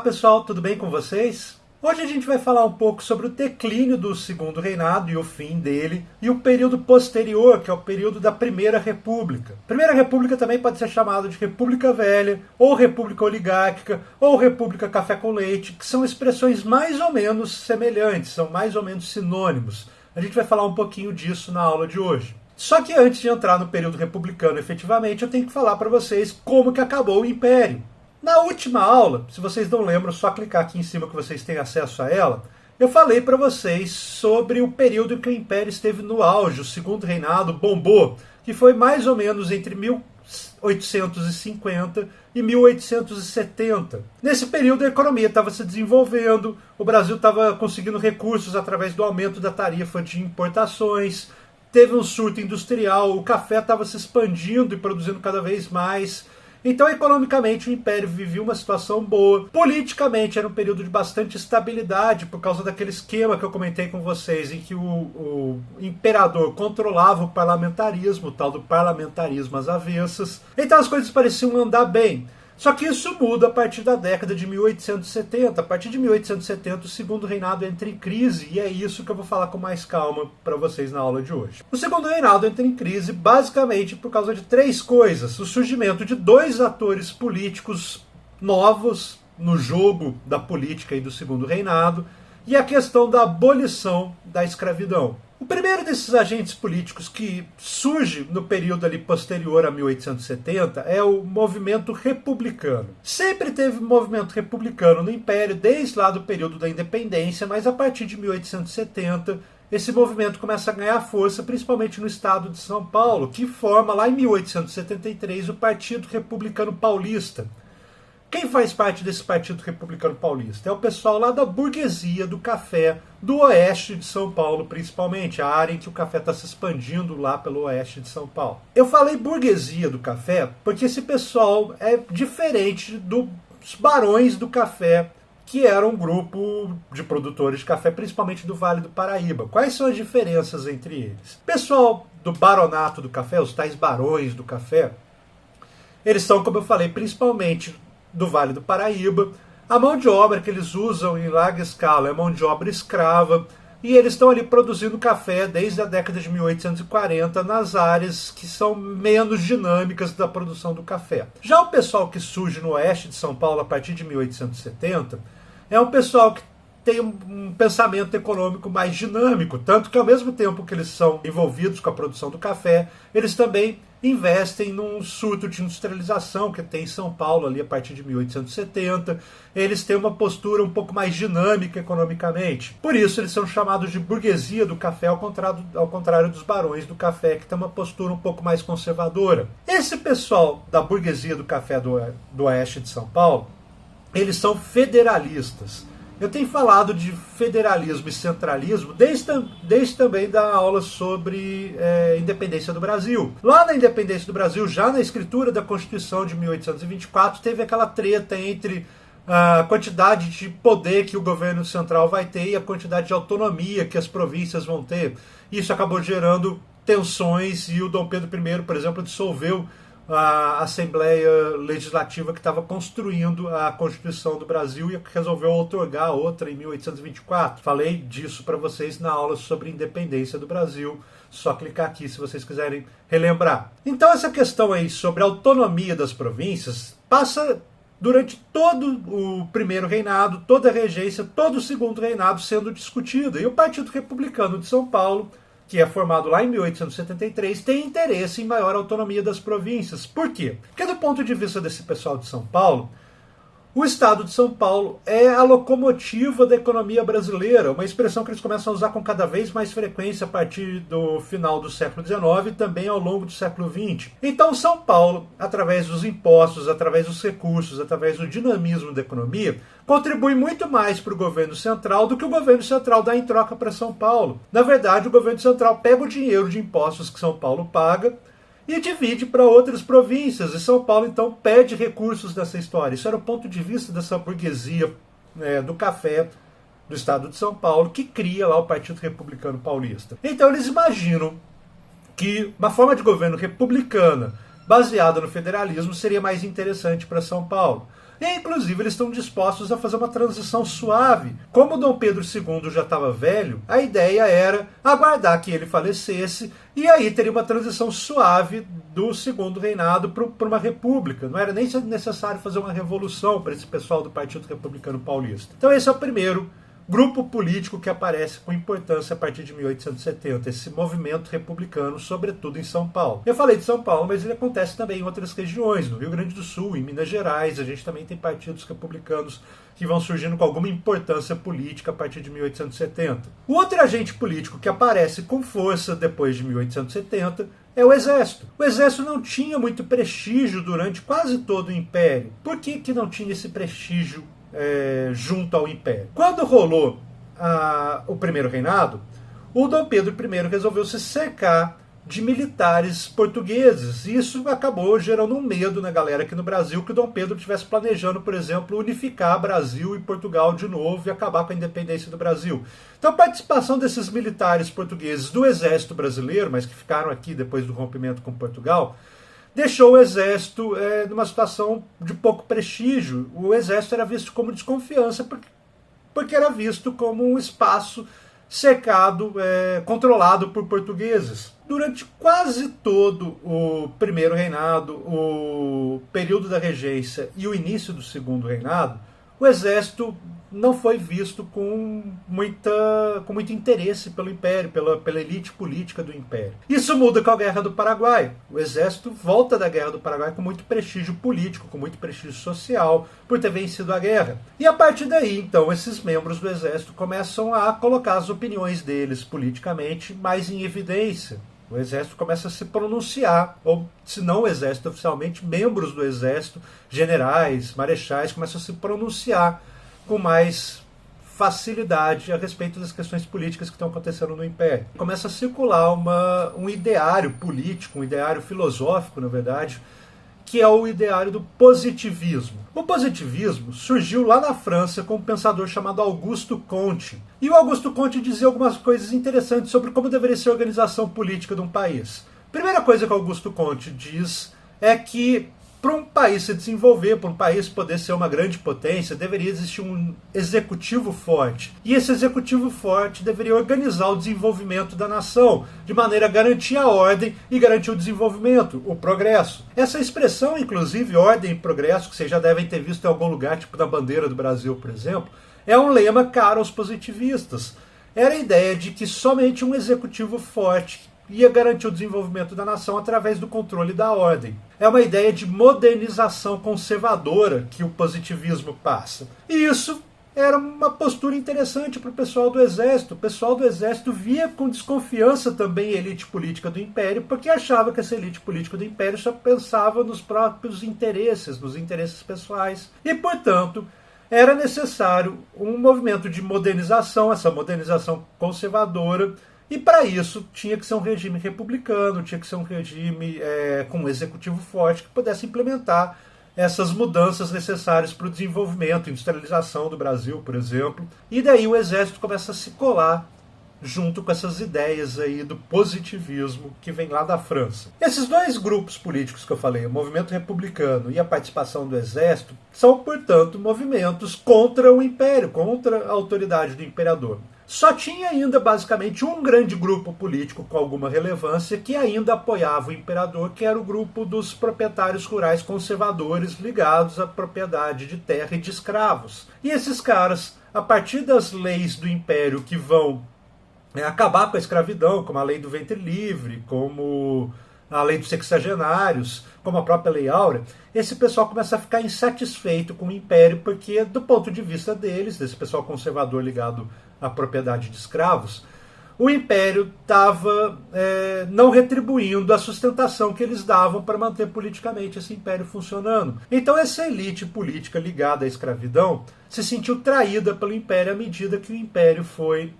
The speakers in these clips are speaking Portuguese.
pessoal, tudo bem com vocês? Hoje a gente vai falar um pouco sobre o declínio do Segundo Reinado e o fim dele, e o período posterior, que é o período da Primeira República. Primeira República também pode ser chamada de República Velha, ou República Oligárquica, ou República Café com Leite, que são expressões mais ou menos semelhantes, são mais ou menos sinônimos. A gente vai falar um pouquinho disso na aula de hoje. Só que antes de entrar no período republicano efetivamente, eu tenho que falar para vocês como que acabou o Império. Na última aula, se vocês não lembram, é só clicar aqui em cima que vocês têm acesso a ela, eu falei para vocês sobre o período em que o Império esteve no auge, o Segundo Reinado bombou, que foi mais ou menos entre 1850 e 1870. Nesse período a economia estava se desenvolvendo, o Brasil estava conseguindo recursos através do aumento da tarifa de importações, teve um surto industrial, o café estava se expandindo e produzindo cada vez mais. Então, economicamente, o Império vivia uma situação boa. Politicamente, era um período de bastante estabilidade, por causa daquele esquema que eu comentei com vocês, em que o imperador controlava o parlamentarismo, o tal do parlamentarismo às avessas. Então, as coisas pareciam andar bem. Só que isso muda a partir da década de 1870. A partir de 1870, o Segundo Reinado entra em crise, e é isso que eu vou falar com mais calma para vocês na aula de hoje. O Segundo Reinado entra em crise basicamente por causa de três coisas. O surgimento de dois atores políticos novos no jogo da política e do Segundo Reinado, e a questão da abolição da escravidão. O primeiro desses agentes políticos que surge no período ali posterior a 1870 é o movimento republicano. Sempre teve movimento republicano no Império, desde lá do período da independência, mas a partir de 1870 esse movimento começa a ganhar força, principalmente no estado de São Paulo, que forma lá em 1873 o Partido Republicano Paulista. Quem faz parte desse Partido Republicano Paulista? É o pessoal lá da burguesia do café, do oeste de São Paulo, principalmente, a área em que o café está se expandindo lá pelo oeste de São Paulo. Eu falei burguesia do café porque esse pessoal é diferente dos barões do café, que era um grupo de produtores de café, principalmente do Vale do Paraíba. Quais são as diferenças entre eles? O pessoal do baronato do café, os tais barões do café, eles são, como eu falei, principalmente do Vale do Paraíba. A mão de obra que eles usam em larga escala é mão de obra escrava, e eles estão ali produzindo café desde a década de 1840 nas áreas que são menos dinâmicas da produção do café. Já o pessoal que surge no oeste de São Paulo a partir de 1870 é um pessoal que tem um pensamento econômico mais dinâmico, tanto que ao mesmo tempo que eles são envolvidos com a produção do café, eles também investem num surto de industrialização que tem em São Paulo ali a partir de 1870. Eles têm uma postura um pouco mais dinâmica economicamente. Por isso eles são chamados de burguesia do café, ao contrário dos barões do café, que tem uma postura um pouco mais conservadora. Esse pessoal da burguesia do café do oeste de São Paulo, eles são federalistas. Eu tenho falado de federalismo e centralismo desde também da aula sobre independência do Brasil. Lá na independência do Brasil, já na escritura da Constituição de 1824, teve aquela treta entre a quantidade de poder que o governo central vai ter e a quantidade de autonomia que as províncias vão ter. Isso acabou gerando tensões e o Dom Pedro I, por exemplo, dissolveu a Assembleia Legislativa que estava construindo a Constituição do Brasil e resolveu outorgar outra em 1824. Falei disso para vocês na aula sobre independência do Brasil. Só clicar aqui se vocês quiserem relembrar. Então essa questão aí sobre a autonomia das províncias passa durante todo o primeiro reinado, toda a regência, todo o segundo reinado sendo discutida. E o Partido Republicano de São Paulo, que é formado lá em 1873, tem interesse em maior autonomia das províncias. Por quê? Porque do ponto de vista desse pessoal de São Paulo, o estado de São Paulo é a locomotiva da economia brasileira, uma expressão que eles começam a usar com cada vez mais frequência a partir do final do século XIX e também ao longo do século XX. Então São Paulo, através dos impostos, através dos recursos, através do dinamismo da economia, contribui muito mais para o governo central do que o governo central dá em troca para São Paulo. Na verdade, o governo central pega o dinheiro de impostos que São Paulo paga e divide para outras províncias. E São Paulo, então, perde recursos nessa história. Isso era o ponto de vista dessa burguesia do café do estado de São Paulo, que cria lá o Partido Republicano Paulista. Então, eles imaginam que uma forma de governo republicana baseada no federalismo seria mais interessante para São Paulo. E, inclusive, eles estão dispostos a fazer uma transição suave. Como Dom Pedro II já estava velho, a ideia era aguardar que ele falecesse e aí teria uma transição suave do segundo reinado para uma república. Não era nem necessário fazer uma revolução para esse pessoal do Partido Republicano Paulista. Então esse é o primeiro grupo político que aparece com importância a partir de 1870, esse movimento republicano, sobretudo em São Paulo. Eu falei de São Paulo, mas ele acontece também em outras regiões, no Rio Grande do Sul, em Minas Gerais, a gente também tem partidos republicanos que vão surgindo com alguma importância política a partir de 1870. O outro agente político que aparece com força depois de 1870 é o Exército. O Exército não tinha muito prestígio durante quase todo o Império. Por que não tinha esse prestígio junto ao Império? Quando rolou o primeiro reinado, o Dom Pedro I resolveu se cercar de militares portugueses. E isso acabou gerando um medo na galera aqui no Brasil que o Dom Pedro estivesse planejando, por exemplo, unificar Brasil e Portugal de novo e acabar com a independência do Brasil. Então a participação desses militares portugueses do Exército Brasileiro, mas que ficaram aqui depois do rompimento com Portugal, deixou o Exército numa situação de pouco prestígio. O Exército era visto como desconfiança, porque era visto como um espaço cercado, controlado por portugueses. Durante quase todo o primeiro reinado, o período da regência e o início do segundo reinado, o Exército não foi visto com muito interesse pelo Império, pela elite política do Império. Isso muda com a Guerra do Paraguai. O Exército volta da Guerra do Paraguai com muito prestígio político, com muito prestígio social, por ter vencido a guerra. E a partir daí, então, esses membros do Exército começam a colocar as opiniões deles politicamente mais em evidência. O Exército começa a se pronunciar, ou se não o Exército oficialmente, membros do Exército, generais, marechais, começam a se pronunciar com mais facilidade a respeito das questões políticas que estão acontecendo no Império. Começa a circular um ideário político, um ideário filosófico, na verdade, que é o ideário do positivismo. O positivismo surgiu lá na França com um pensador chamado Augusto Comte. E o Augusto Comte dizia algumas coisas interessantes sobre como deveria ser a organização política de um país. Primeira coisa que Augusto Comte diz é que para um país se desenvolver, para um país poder ser uma grande potência, deveria existir um executivo forte. E esse executivo forte deveria organizar o desenvolvimento da nação, de maneira a garantir a ordem e garantir o desenvolvimento, o progresso. Essa expressão, inclusive, ordem e progresso, que vocês já devem ter visto em algum lugar, tipo na bandeira do Brasil, por exemplo, é um lema caro aos positivistas. Era a ideia de que somente um executivo forte ia garantir o desenvolvimento da nação através do controle da ordem. É uma ideia de modernização conservadora que o positivismo passa. E isso era uma postura interessante para o pessoal do Exército. O pessoal do Exército via com desconfiança também a elite política do Império, porque achava que essa elite política do Império só pensava nos próprios interesses, nos interesses pessoais. E, portanto, era necessário um movimento de modernização, essa modernização conservadora. E para isso tinha que ser um regime republicano, tinha que ser um regime com um executivo forte que pudesse implementar essas mudanças necessárias para o desenvolvimento, industrialização do Brasil, por exemplo. E daí o Exército começa a se colar junto com essas ideias aí do positivismo que vem lá da França. Esses dois grupos políticos que eu falei, o movimento republicano e a participação do Exército, são, portanto, movimentos contra o Império, contra a autoridade do imperador. Só tinha ainda, basicamente, um grande grupo político com alguma relevância que ainda apoiava o imperador, que era o grupo dos proprietários rurais conservadores ligados à propriedade de terra e de escravos. E esses caras, a partir das leis do império que vão acabar com a escravidão, como a lei do ventre livre, como a lei dos sexagenários, como a própria Lei Áurea, esse pessoal começa a ficar insatisfeito com o império, porque, do ponto de vista deles, desse pessoal conservador ligado à propriedade de escravos, o império estava não retribuindo a sustentação que eles davam para manter politicamente esse império funcionando. Então essa elite política ligada à escravidão se sentiu traída pelo império à medida que o império foi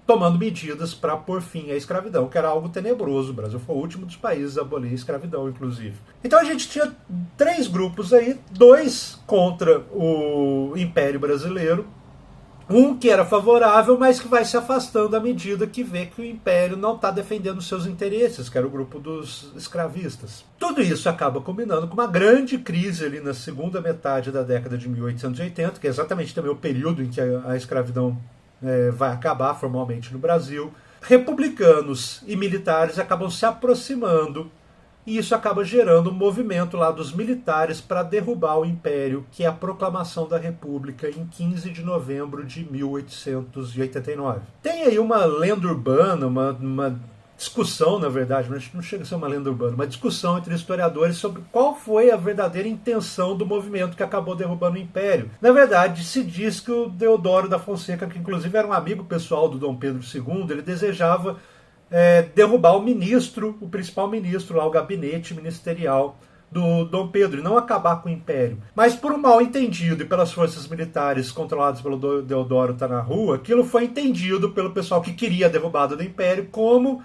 tomando medidas para pôr fim à escravidão, que era algo tenebroso. O Brasil foi o último dos países a abolir a escravidão, inclusive. Então a gente tinha três grupos aí, dois contra o Império Brasileiro Um que era favorável, mas que vai se afastando à medida que vê que o Império não está defendendo seus interesses, que era o grupo dos escravistas. Tudo isso acaba combinando com uma grande crise ali na segunda metade da década de 1880, que é exatamente também o período em que a escravidão vai acabar formalmente no Brasil. Republicanos e militares acabam se aproximando e isso acaba gerando um movimento lá dos militares para derrubar o Império, que é a proclamação da República em 15 de novembro de 1889. Tem aí uma lenda urbana, uma discussão, na verdade, mas não chega a ser uma lenda urbana, uma discussão entre historiadores sobre qual foi a verdadeira intenção do movimento que acabou derrubando o Império. Na verdade, se diz que o Deodoro da Fonseca, que inclusive era um amigo pessoal do Dom Pedro II, ele desejava derrubar o principal ministro lá, o gabinete ministerial do Dom Pedro, e não acabar com o Império. Mas por um mal entendido e pelas forças militares controladas pelo Deodoro tá na rua, aquilo foi entendido pelo pessoal que queria a derrubada do Império como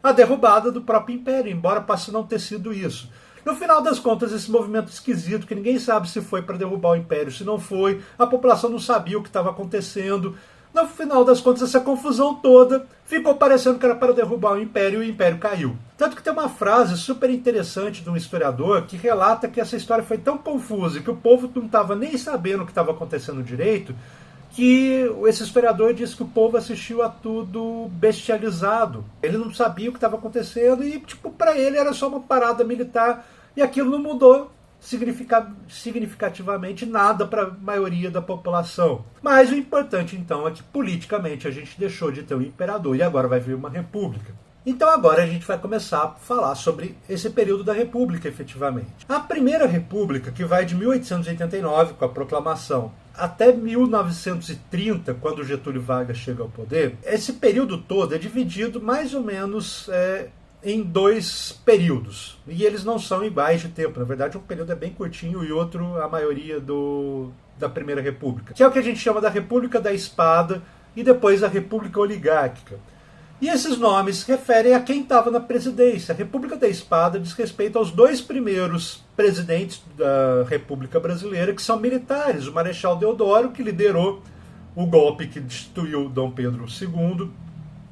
a derrubada do próprio Império, embora passe não ter sido isso. No final das contas, esse movimento esquisito, que ninguém sabe se foi para derrubar o Império, se não foi, a população não sabia o que estava acontecendo. No final das contas, essa confusão toda ficou parecendo que era para derrubar o Império e o Império caiu. Tanto que tem uma frase super interessante de um historiador que relata que essa história foi tão confusa e que o povo não estava nem sabendo o que estava acontecendo direito, que esse historiador diz que o povo assistiu a tudo bestializado. Ele não sabia o que estava acontecendo e, para ele era só uma parada militar e aquilo não mudou significativamente nada para a maioria da população. Mas o importante então é que politicamente a gente deixou de ter um imperador e agora vai vir uma república. Então agora a gente vai começar a falar sobre esse período da república efetivamente. A primeira república, que vai de 1889 com a proclamação até 1930, quando Getúlio Vargas chega ao poder, esse período todo é dividido mais ou menos em dois períodos. E eles não são iguais de tempo. Na verdade, um período é bem curtinho e outro, a maioria da Primeira República. Que é o que a gente chama da República da Espada e depois a República Oligárquica. E esses nomes referem a quem estava na presidência. A República da Espada diz respeito aos dois primeiros presidentes da República Brasileira, que são militares. O Marechal Deodoro, que liderou o golpe que destituiu Dom Pedro II,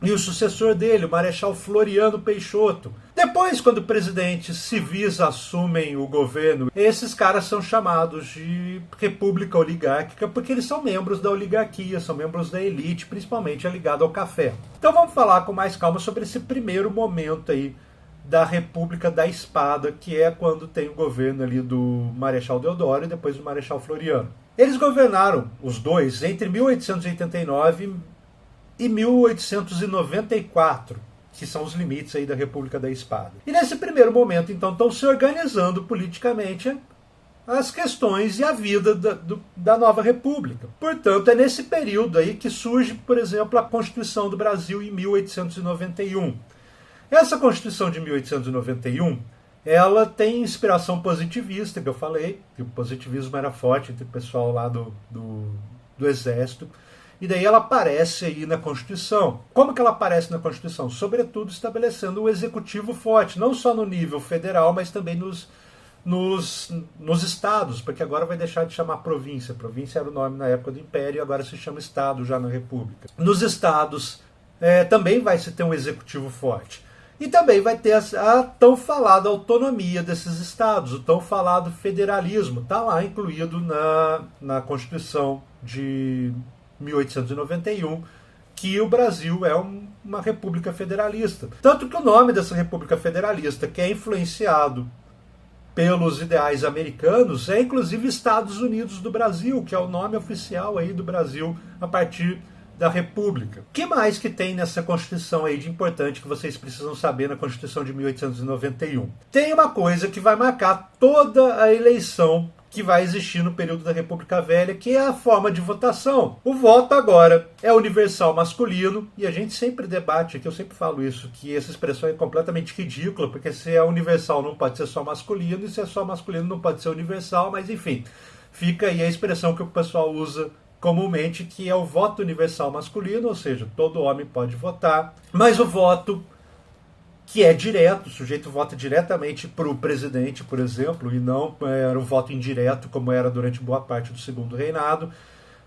e o sucessor dele, o Marechal Floriano Peixoto. Depois, quando presidentes civis assumem o governo, esses caras são chamados de República Oligárquica porque eles são membros da oligarquia, são membros da elite, principalmente ligado ao café. Então vamos falar com mais calma sobre esse primeiro momento aí da República da Espada, que é quando tem o governo ali do Marechal Deodoro e depois do Marechal Floriano. Eles governaram, os dois, entre 1889 e 1894, que são os limites aí da República da Espada. E nesse primeiro momento, então, estão se organizando politicamente as questões e a vida da nova República. Portanto, é nesse período aí que surge, por exemplo, a Constituição do Brasil em 1891. Essa Constituição de 1891, ela tem inspiração positivista, que eu falei, que o positivismo era forte entre o pessoal lá do Exército. E daí ela aparece aí na Constituição. Como que ela aparece na Constituição? Sobretudo estabelecendo um executivo forte, não só no nível federal, mas também nos estados, porque agora vai deixar de chamar província. Província era o nome na época do Império, agora se chama estado já na República. Nos estados também vai se ter um executivo forte. E também vai ter a tão falada autonomia desses estados, o tão falado federalismo. Está lá incluído na Constituição de 1891, que o Brasil é uma república federalista. Tanto que o nome dessa república federalista, que é influenciado pelos ideais americanos, é inclusive Estados Unidos do Brasil, que é o nome oficial aí do Brasil a partir da República. O que mais que tem nessa Constituição aí de importante que vocês precisam saber na Constituição de 1891? Tem uma coisa que vai marcar toda a eleição que vai existir no período da República Velha, que é a forma de votação. O voto agora é universal masculino, e a gente sempre debate, aqui eu sempre falo isso, que essa expressão é completamente ridícula, porque se é universal não pode ser só masculino, e se é só masculino não pode ser universal, mas enfim, fica aí a expressão que o pessoal usa comumente, que é o voto universal masculino, ou seja, todo homem pode votar, mas o voto que é direto, o sujeito vota diretamente para o presidente, por exemplo, e não era um voto indireto, como era durante boa parte do Segundo Reinado,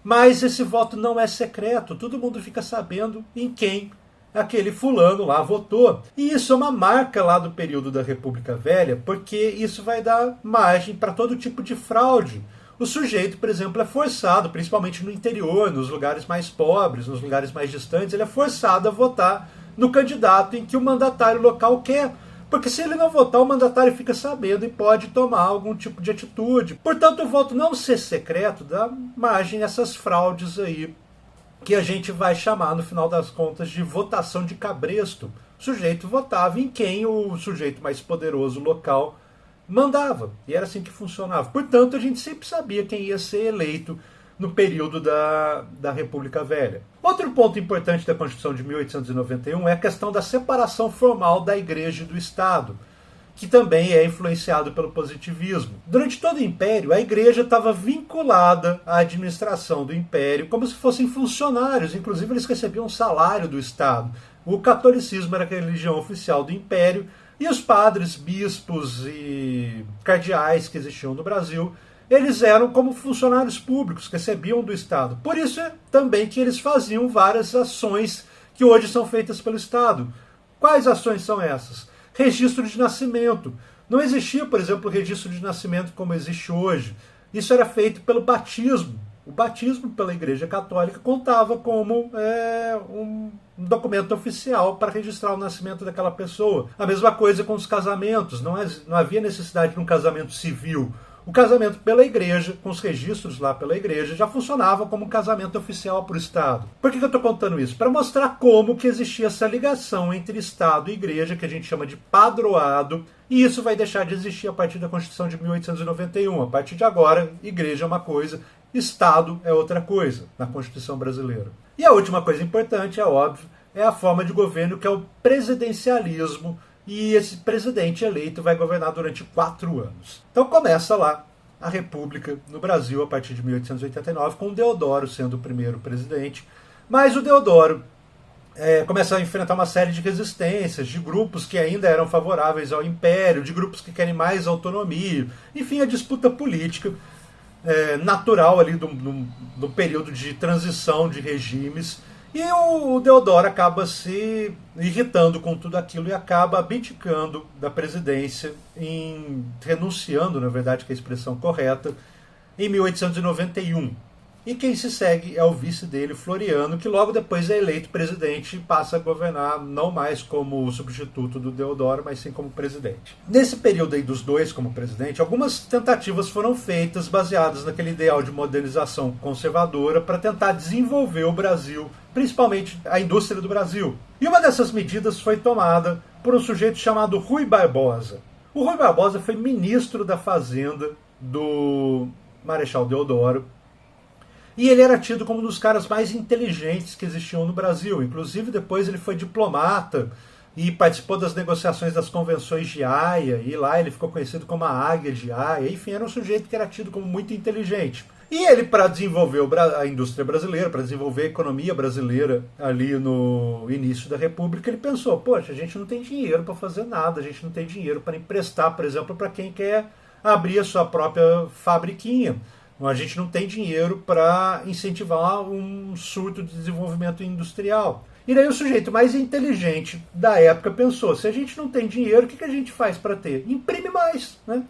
Mas esse voto não é secreto, todo mundo fica sabendo em quem aquele fulano lá votou. E isso é uma marca lá do período da República Velha, porque isso vai dar margem para todo tipo de fraude. O sujeito, por exemplo, é forçado, principalmente no interior, nos lugares mais pobres, nos lugares mais distantes, ele é forçado a votar no candidato em que o mandatário local quer. Porque se ele não votar, o mandatário fica sabendo e pode tomar algum tipo de atitude. Portanto, o voto não ser secreto dá margem a essas fraudes aí, que a gente vai chamar, no final das contas, de votação de cabresto. O sujeito votava em quem o sujeito mais poderoso local mandava. E era assim que funcionava. Portanto, a gente sempre sabia quem ia ser eleito no período da República Velha. Outro ponto importante da Constituição de 1891 é a questão da separação formal da Igreja e do Estado, que também é influenciado pelo positivismo. Durante todo o Império, a Igreja estava vinculada à administração do Império como se fossem funcionários, inclusive eles recebiam um salário do Estado. O catolicismo era a religião oficial do Império e os padres, bispos e cardeais que existiam no Brasil, eles eram como funcionários públicos, recebiam do Estado. Por isso é também que eles faziam várias ações que hoje são feitas pelo Estado. Quais ações são essas? Registro de nascimento. Não existia, por exemplo, o registro de nascimento como existe hoje. Isso era feito pelo batismo. O batismo pela Igreja Católica contava como um documento oficial para registrar o nascimento daquela pessoa. A mesma coisa com os casamentos. Não havia necessidade de um casamento civil. O casamento pela Igreja, com os registros lá pela Igreja, já funcionava como um casamento oficial para o Estado. Por que eu estou contando isso? Para mostrar como que existia essa ligação entre Estado e Igreja, que a gente chama de padroado, e isso vai deixar de existir a partir da Constituição de 1891. A partir de agora, Igreja é uma coisa, Estado é outra coisa, na Constituição brasileira. E a última coisa importante, é óbvio, é a forma de governo, que é o presidencialismo, e esse presidente eleito vai governar durante 4 anos. Então começa lá a República no Brasil a partir de 1889, com o Deodoro sendo o primeiro presidente. Mas o Deodoro começa a enfrentar uma série de resistências, de grupos que ainda eram favoráveis ao Império, de grupos que querem mais autonomia. Enfim, a disputa política natural ali do período de transição de regimes. E o Deodoro acaba se irritando com tudo aquilo e acaba abdicando da presidência, renunciando, na verdade, que é a expressão correta, em 1891. E quem se segue é o vice dele, Floriano, que logo depois é eleito presidente e passa a governar não mais como substituto do Deodoro, mas sim como presidente. Nesse período aí dos dois como presidente, algumas tentativas foram feitas baseadas naquele ideal de modernização conservadora para tentar desenvolver o Brasil, principalmente a indústria do Brasil. E uma dessas medidas foi tomada por um sujeito chamado Rui Barbosa. O Rui Barbosa foi ministro da Fazenda do Marechal Deodoro, e ele era tido como um dos caras mais inteligentes que existiam no Brasil. Inclusive, depois ele foi diplomata e participou das negociações das convenções de Haia, e lá ele ficou conhecido como a Águia de Haia. Enfim, era um sujeito que era tido como muito inteligente. E ele, para desenvolver a indústria brasileira, para desenvolver a economia brasileira ali no início da República, ele pensou, poxa, a gente não tem dinheiro para fazer nada, a gente não tem dinheiro para emprestar, por exemplo, para quem quer abrir a sua própria fabriquinha. A gente não tem dinheiro para incentivar um surto de desenvolvimento industrial. E daí o sujeito mais inteligente da época pensou, se a gente não tem dinheiro, o que a gente faz para ter? Imprime mais, né?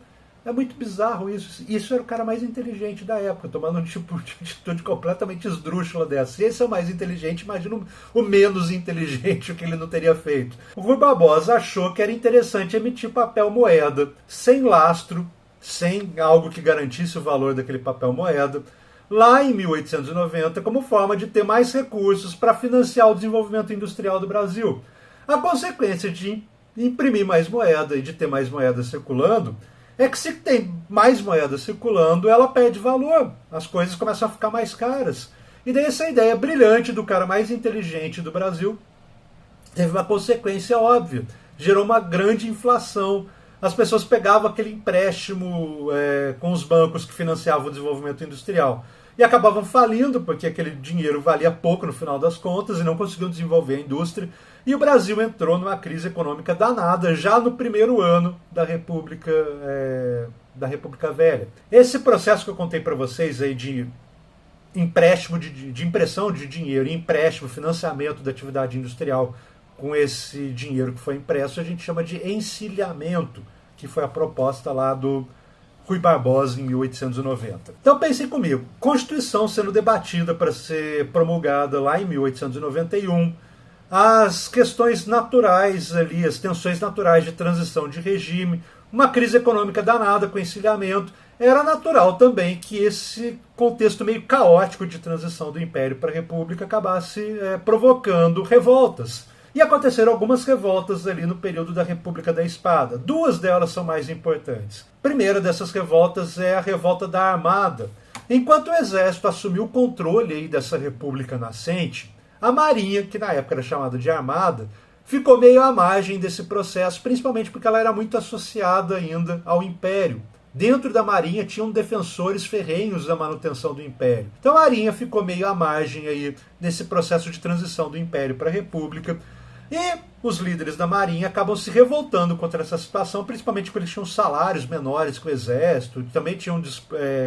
É muito bizarro isso. Isso era o cara mais inteligente da época, tomando um tipo de atitude completamente esdrúxula dessa. Se esse é o mais inteligente, imagina o menos inteligente, o que ele não teria feito. O Rui Barbosa achou que era interessante emitir papel moeda, sem lastro, sem algo que garantisse o valor daquele papel moeda, lá em 1890, como forma de ter mais recursos para financiar o desenvolvimento industrial do Brasil. A consequência de imprimir mais moeda e de ter mais moeda circulando é que, se tem mais moeda circulando, ela perde valor, as coisas começam a ficar mais caras. E daí essa ideia brilhante do cara mais inteligente do Brasil teve uma consequência óbvia, gerou uma grande inflação. As pessoas pegavam aquele empréstimo com os bancos que financiavam o desenvolvimento industrial e acabavam falindo, porque aquele dinheiro valia pouco no final das contas e não conseguiam desenvolver a indústria. E o Brasil entrou numa crise econômica danada já no primeiro ano da República Velha. Esse processo que eu contei para vocês aí de empréstimo de impressão de dinheiro, empréstimo, financiamento da atividade industrial com esse dinheiro que foi impresso, a gente chama de encilhamento, que foi a proposta lá do Rui Barbosa em 1890. Então pensem comigo, Constituição sendo debatida para ser promulgada lá em 1891, as questões naturais ali, as tensões naturais de transição de regime, uma crise econômica danada com encilhamento, era natural também que esse contexto meio caótico de transição do Império para a República acabasse provocando revoltas. E aconteceram algumas revoltas ali no período da República da Espada. Duas delas são mais importantes. A primeira dessas revoltas é a revolta da Armada. Enquanto o Exército assumiu o controle aí dessa República nascente, a Marinha, que na época era chamada de Armada, ficou meio à margem desse processo, principalmente porque ela era muito associada ainda ao Império. Dentro da Marinha tinham defensores ferrenhos da manutenção do Império. Então a Marinha ficou meio à margem aí nesse processo de transição do Império para a República. E os líderes da Marinha acabam se revoltando contra essa situação, principalmente porque eles tinham salários menores que o Exército, também tinham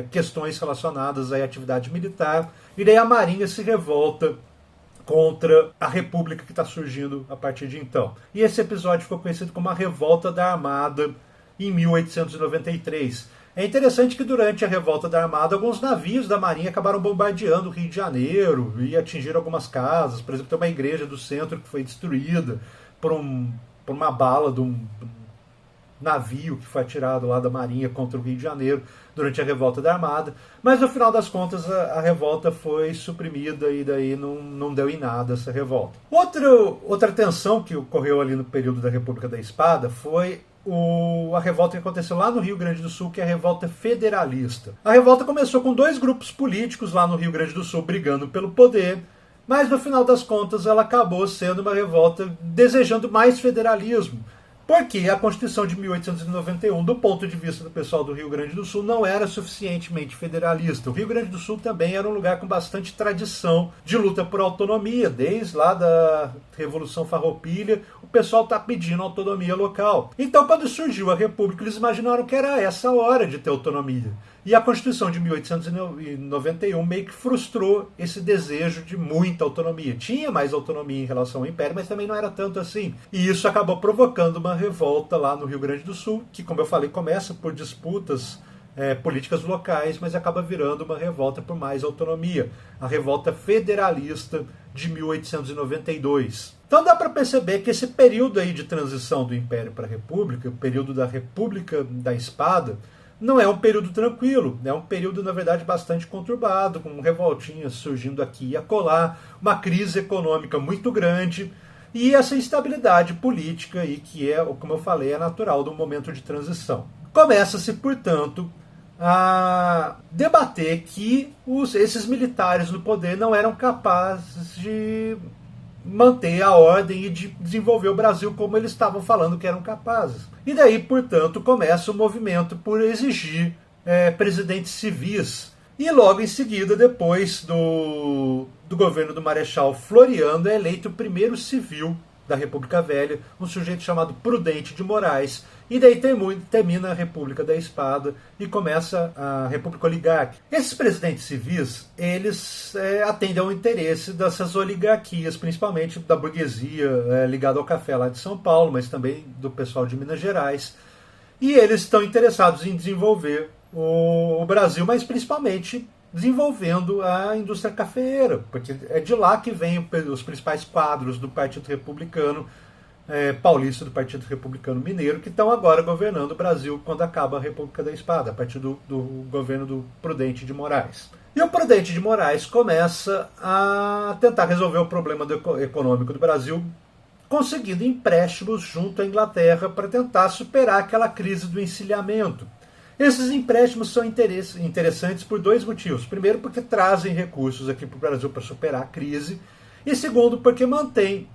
questões relacionadas à atividade militar. E daí a Marinha se revolta contra a República que está surgindo a partir de então. E esse episódio ficou conhecido como a Revolta da Armada, em 1893. É interessante que durante a Revolta da Armada, alguns navios da Marinha acabaram bombardeando o Rio de Janeiro e atingiram algumas casas. Por exemplo, tem uma igreja do centro que foi destruída por uma bala de um navio que foi atirado lá da Marinha contra o Rio de Janeiro durante a Revolta da Armada. Mas no final das contas a revolta foi suprimida e daí não deu em nada essa revolta. Outra tensão que ocorreu ali no período da República da Espada foi a revolta que aconteceu lá no Rio Grande do Sul, que é a revolta federalista. A revolta começou com dois grupos políticos lá no Rio Grande do Sul brigando pelo poder, mas no final das contas ela acabou sendo uma revolta desejando mais federalismo, porque a Constituição de 1891, do ponto de vista do pessoal do Rio Grande do Sul, não era suficientemente federalista. O Rio Grande do Sul também era um lugar com bastante tradição de luta por autonomia. Desde lá da Revolução Farroupilha, o pessoal está pedindo autonomia local. Então, quando surgiu a República, eles imaginaram que era essa a hora de ter autonomia. E a Constituição de 1891 meio que frustrou esse desejo de muita autonomia. Tinha mais autonomia em relação ao Império, mas também não era tanto assim. E isso acabou provocando uma revolta lá no Rio Grande do Sul, que, como eu falei, começa por disputas políticas locais, mas acaba virando uma revolta por mais autonomia. A revolta federalista de 1892. Então dá para perceber que esse período aí de transição do Império para a República, o período da República da Espada, não é um período tranquilo, é um período, na verdade, bastante conturbado, com revoltinhas surgindo aqui e acolá, uma crise econômica muito grande e essa instabilidade política, aí, que é, como eu falei, é natural do momento de transição. Começa-se, portanto, a debater que esses militares no poder não eram capazes de manter a ordem e de desenvolver o Brasil como eles estavam falando que eram capazes. E daí, portanto, começa o movimento por exigir presidentes civis. E logo em seguida, depois do governo do Marechal Floriano, é eleito o primeiro civil da República Velha, um sujeito chamado Prudente de Moraes. E daí termina a República da Espada e começa a República Oligárquica. Esses presidentes civis, eles atendem ao interesse dessas oligarquias, principalmente da burguesia ligada ao café lá de São Paulo, mas também do pessoal de Minas Gerais. E eles estão interessados em desenvolver o Brasil, mas principalmente desenvolvendo a indústria cafeeira, porque é de lá que vêm os principais quadros do Partido Republicano paulista, do Partido Republicano Mineiro, que estão agora governando o Brasil quando acaba a República da Espada, a partir do governo do Prudente de Moraes. E o Prudente de Moraes começa a tentar resolver o problema econômico do Brasil, conseguindo empréstimos junto à Inglaterra para tentar superar aquela crise do encilhamento. Esses empréstimos são interessantes por dois motivos. Primeiro, porque trazem recursos aqui para o Brasil para superar a crise. E segundo, porque mantém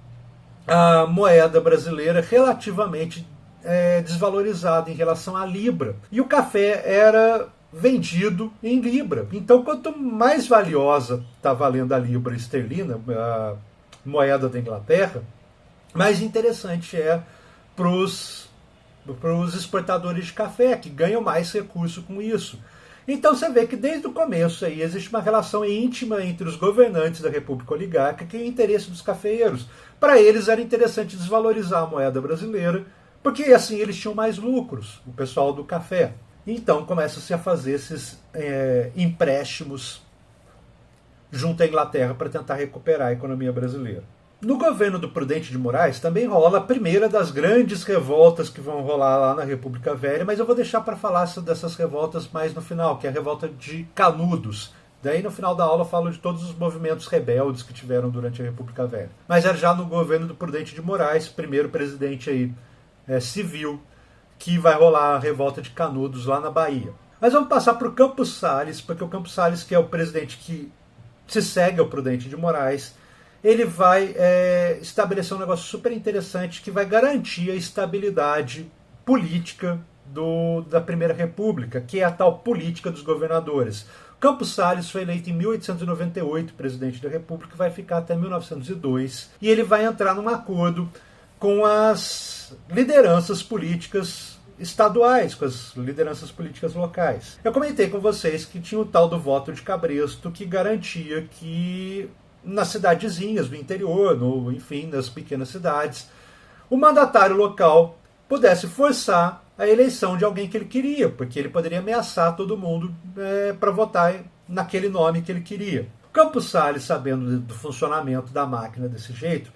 a moeda brasileira relativamente desvalorizada em relação à libra. E o café era vendido em libra. Então, quanto mais valiosa está valendo a libra esterlina, a moeda da Inglaterra, mais interessante é para os exportadores de café, que ganham mais recurso com isso. Então você vê que desde o começo aí existe uma relação íntima entre os governantes da República Oligárquica e o interesse dos cafeeiros. Para eles era interessante desvalorizar a moeda brasileira, porque assim eles tinham mais lucros, o pessoal do café. Então começa-se a fazer esses empréstimos junto à Inglaterra para tentar recuperar a economia brasileira. No governo do Prudente de Moraes também rola a primeira das grandes revoltas que vão rolar lá na República Velha, mas eu vou deixar para falar dessas revoltas mais no final, que é a revolta de Canudos. Daí no final da aula eu falo de todos os movimentos rebeldes que tiveram durante a República Velha. Mas era já no governo do Prudente de Moraes, primeiro presidente aí, civil, que vai rolar a revolta de Canudos lá na Bahia. Mas vamos passar para o Campos Salles, porque o Campos Salles, que é o presidente que se segue ao Prudente de Moraes, ele vai estabelecer um negócio super interessante que vai garantir a estabilidade política da Primeira República, que é a tal política dos governadores. Campos Salles foi eleito em 1898 presidente da República e vai ficar até 1902. E ele vai entrar num acordo com as lideranças políticas estaduais, com as lideranças políticas locais. Eu comentei com vocês que tinha o tal do voto de cabresto, que garantia que nas cidadezinhas do interior, enfim, nas pequenas cidades, o mandatário local pudesse forçar a eleição de alguém que ele queria, porque ele poderia ameaçar todo mundo para votar naquele nome que ele queria. Campos Salles, sabendo do funcionamento da máquina desse jeito,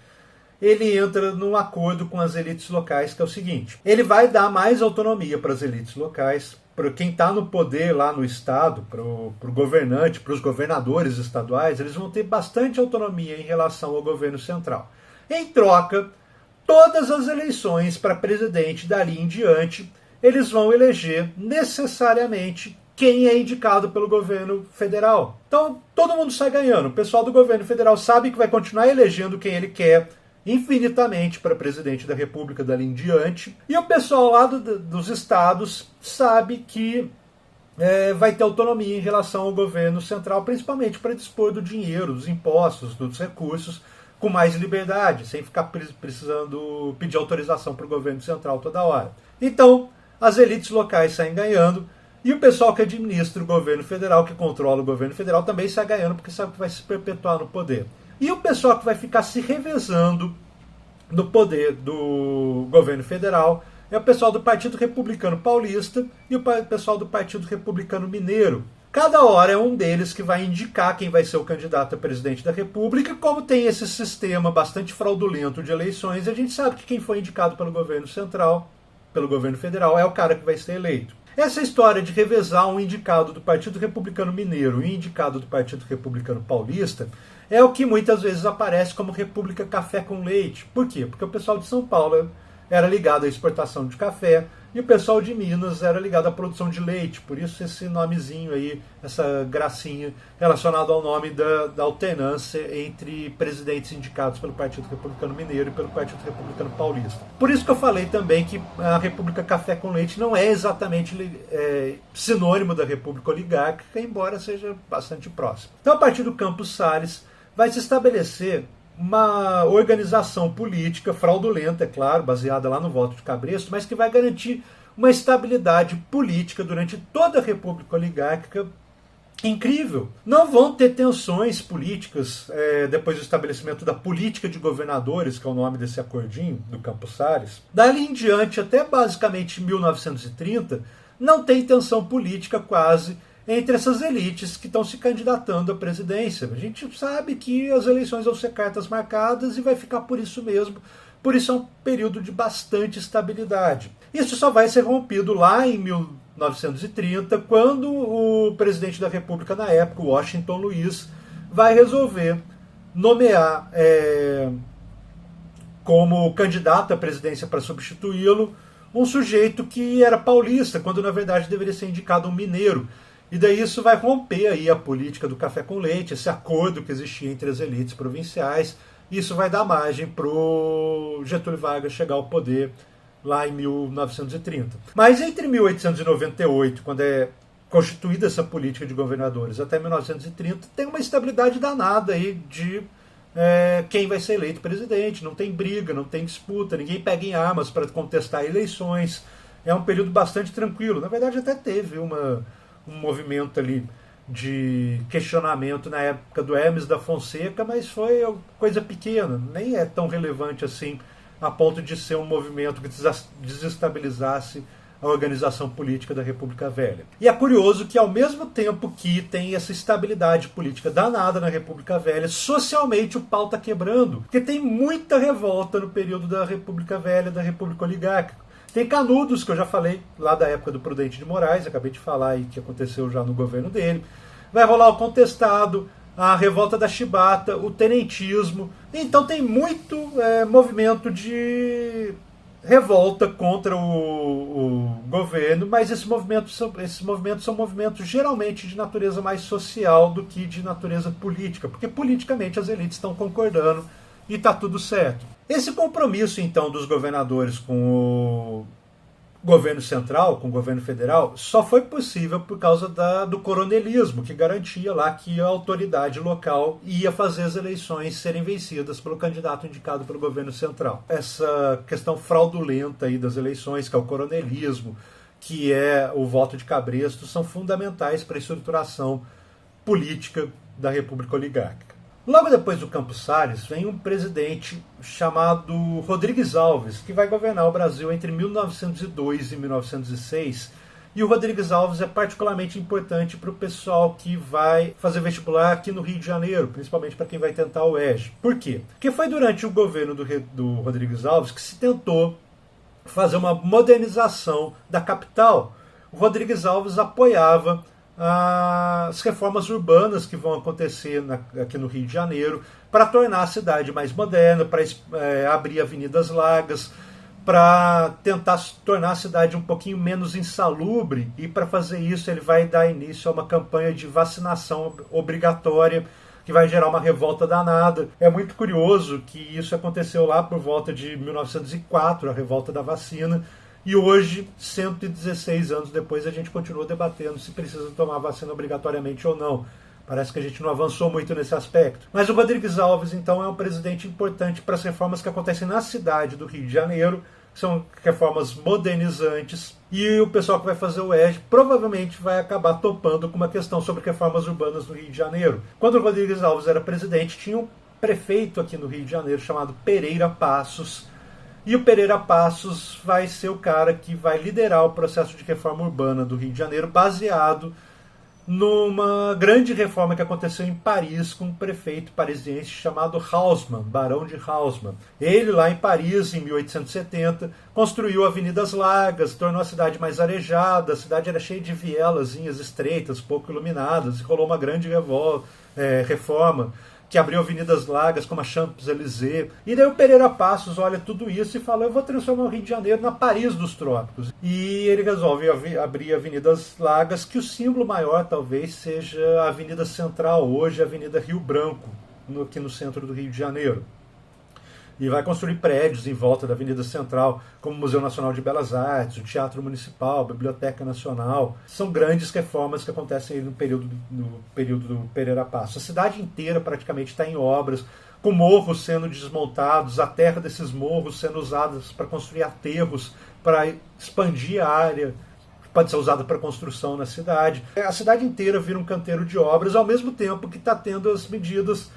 ele entra num acordo com as elites locais, que é o seguinte: ele vai dar mais autonomia para as elites locais, para quem está no poder lá no estado, para o governante, para os governadores estaduais, eles vão ter bastante autonomia em relação ao governo central. Em troca, todas as eleições para presidente dali em diante, eles vão eleger necessariamente quem é indicado pelo governo federal. Então, todo mundo sai ganhando. O pessoal do governo federal sabe que vai continuar elegendo quem ele quer, infinitamente, para presidente da República dali em diante. E o pessoal lá dos estados sabe que vai ter autonomia em relação ao governo central, principalmente para dispor do dinheiro, dos impostos, dos recursos, com mais liberdade, sem ficar precisando pedir autorização para o governo central toda hora. Então, as elites locais saem ganhando, e o pessoal que administra o governo federal, que controla o governo federal, também sai ganhando, porque sabe que vai se perpetuar no poder. E o pessoal que vai ficar se revezando no poder do governo federal é o pessoal do Partido Republicano Paulista e o pessoal do Partido Republicano Mineiro. Cada hora é um deles que vai indicar quem vai ser o candidato a presidente da República. Como tem esse sistema bastante fraudulento de eleições, a gente sabe que quem foi indicado pelo governo central, pelo governo federal, é o cara que vai ser eleito. Essa história de revezar um indicado do Partido Republicano Mineiro e um indicado do Partido Republicano Paulista é o que muitas vezes aparece como República Café com Leite. Por quê? Porque o pessoal de São Paulo era ligado à exportação de café e o pessoal de Minas era ligado à produção de leite. Por isso esse nomezinho aí, essa gracinha relacionada ao nome da alternância entre presidentes indicados pelo Partido Republicano Mineiro e pelo Partido Republicano Paulista. Por isso que eu falei também que a República Café com Leite não é exatamente sinônimo da República Oligárquica, embora seja bastante próximo. Então, a partir do Campos Salles, vai se estabelecer uma organização política fraudulenta, é claro, baseada lá no voto de cabresto, mas que vai garantir uma estabilidade política durante toda a República Oligárquica incrível. Não vão ter tensões políticas depois do estabelecimento da política de governadores, que é o nome desse acordinho do Campos Salles. Dali em diante, até basicamente 1930, não tem tensão política quase entre essas elites que estão se candidatando à presidência. A gente sabe que as eleições vão ser cartas marcadas e vai ficar por isso mesmo. Por isso é um período de bastante estabilidade. Isso só vai ser rompido lá em 1930, quando o presidente da República na época, Washington Luiz, vai resolver nomear como candidato à presidência para substituí-lo um sujeito que era paulista, quando na verdade deveria ser indicado um mineiro. E daí isso vai romper aí a política do café com leite, esse acordo que existia entre as elites provinciais. Isso vai dar margem para o Getúlio Vargas chegar ao poder lá em 1930. Mas entre 1898, quando é constituída essa política de governadores, até 1930, tem uma estabilidade danada aí de quem vai ser eleito presidente. Não tem briga, não tem disputa, ninguém pega em armas para contestar eleições. É um período bastante tranquilo. Na verdade, até teve um movimento ali de questionamento na época do Hermes da Fonseca, mas foi coisa pequena, nem é tão relevante assim a ponto de ser um movimento que desestabilizasse a organização política da República Velha. E é curioso que, ao mesmo tempo que tem essa estabilidade política danada na República Velha, socialmente o pau está quebrando, porque tem muita revolta no período da República Velha, da República Oligárquica. Tem Canudos, que eu já falei lá da época do Prudente de Moraes, acabei de falar aí que aconteceu já no governo dele. Vai rolar o contestado, a revolta da chibata, o tenentismo. Então tem muito movimento de revolta contra o governo, mas esses movimentos são movimentos geralmente de natureza mais social do que de natureza política, porque politicamente as elites estão concordando e está tudo certo. Esse compromisso, então, dos governadores com o governo central, com o governo federal, só foi possível por causa do coronelismo, que garantia lá que a autoridade local ia fazer as eleições serem vencidas pelo candidato indicado pelo governo central. Essa questão fraudulenta aí das eleições, que é o coronelismo, que é o voto de cabresto, são fundamentais para a estruturação política da República Oligárquica. Logo depois do Campos Salles, vem um presidente chamado Rodrigues Alves, que vai governar o Brasil entre 1902 e 1906. E o Rodrigues Alves é particularmente importante para o pessoal que vai fazer vestibular aqui no Rio de Janeiro, principalmente para quem vai tentar o UERJ. Por quê? Porque foi durante o governo do Rodrigues Alves que se tentou fazer uma modernização da capital. O Rodrigues Alves apoiava as reformas urbanas que vão acontecer aqui no Rio de Janeiro para tornar a cidade mais moderna, para abrir avenidas largas, para tentar tornar a cidade um pouquinho menos insalubre, e para fazer isso ele vai dar início a uma campanha de vacinação obrigatória que vai gerar uma revolta danada. É muito curioso que isso aconteceu lá por volta de 1904, a revolta da vacina. E hoje, 116 anos depois, a gente continua debatendo se precisa tomar vacina obrigatoriamente ou não. Parece que a gente não avançou muito nesse aspecto. Mas o Rodrigues Alves, então, é um presidente importante para as reformas que acontecem na cidade do Rio de Janeiro. São reformas modernizantes. E o pessoal que vai fazer o UERJ provavelmente vai acabar topando com uma questão sobre reformas urbanas no Rio de Janeiro. Quando o Rodrigues Alves era presidente, tinha um prefeito aqui no Rio de Janeiro chamado Pereira Passos. E o Pereira Passos vai ser o cara que vai liderar o processo de reforma urbana do Rio de Janeiro, baseado numa grande reforma que aconteceu em Paris com um prefeito parisiense chamado Haussmann, Barão de Haussmann. Ele, lá em Paris, em 1870, construiu avenidas largas, tornou a cidade mais arejada, a cidade era cheia de vielazinhas estreitas, pouco iluminadas, e rolou uma grande reforma que abriu avenidas largas como a Champs-Élysées. E daí o Pereira Passos olha tudo isso e fala: eu vou transformar o Rio de Janeiro na Paris dos trópicos. E ele resolve abrir avenidas largas, que o símbolo maior talvez seja a Avenida Central, hoje a Avenida Rio Branco, aqui no centro do Rio de Janeiro. E vai construir prédios em volta da Avenida Central, como o Museu Nacional de Belas Artes, o Teatro Municipal, a Biblioteca Nacional. São grandes reformas que acontecem aí no período do Pereira Passos. A cidade inteira praticamente está em obras, com morros sendo desmontados, a terra desses morros sendo usada para construir aterros, para expandir a área que pode ser usada para construção na cidade. A cidade inteira vira um canteiro de obras, ao mesmo tempo que está tendo as medidas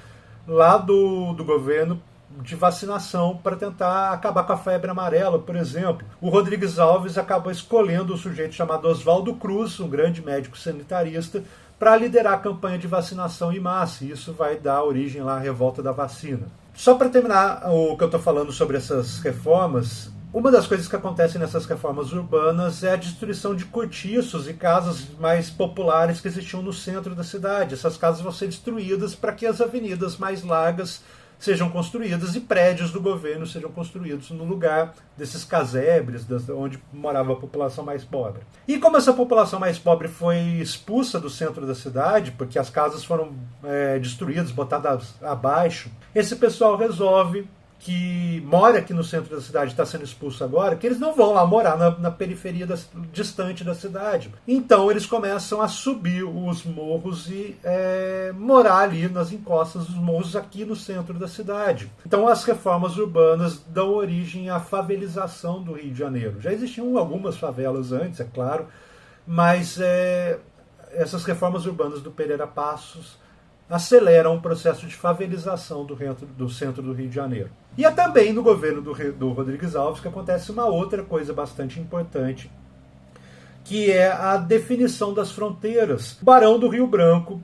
lá do governo de vacinação para tentar acabar com a febre amarela, por exemplo. O Rodrigues Alves acabou escolhendo um sujeito chamado Oswaldo Cruz, um grande médico sanitarista, para liderar a campanha de vacinação em massa. E isso vai dar origem lá à revolta da vacina. Só para terminar o que eu estou falando sobre essas reformas, uma das coisas que acontecem nessas reformas urbanas é a destruição de cortiços e casas mais populares que existiam no centro da cidade. Essas casas vão ser destruídas para que as avenidas mais largas sejam construídas e prédios do governo sejam construídos no lugar desses casebres, onde morava a população mais pobre. E como essa população mais pobre foi expulsa do centro da cidade, porque as casas foram destruídas, botadas abaixo, esse pessoal resolve, que mora aqui no centro da cidade, está sendo expulso agora, que eles não vão lá morar na periferia distante da cidade. Então eles começam a subir os morros e morar ali nas encostas dos morros aqui no centro da cidade. Então as reformas urbanas dão origem à favelização do Rio de Janeiro. Já existiam algumas favelas antes, é claro, mas essas reformas urbanas do Pereira Passos aceleram o processo de favelização do centro do Rio de Janeiro. E é também no governo do Rodrigues Alves que acontece uma outra coisa bastante importante, que é a definição das fronteiras. O Barão do Rio Branco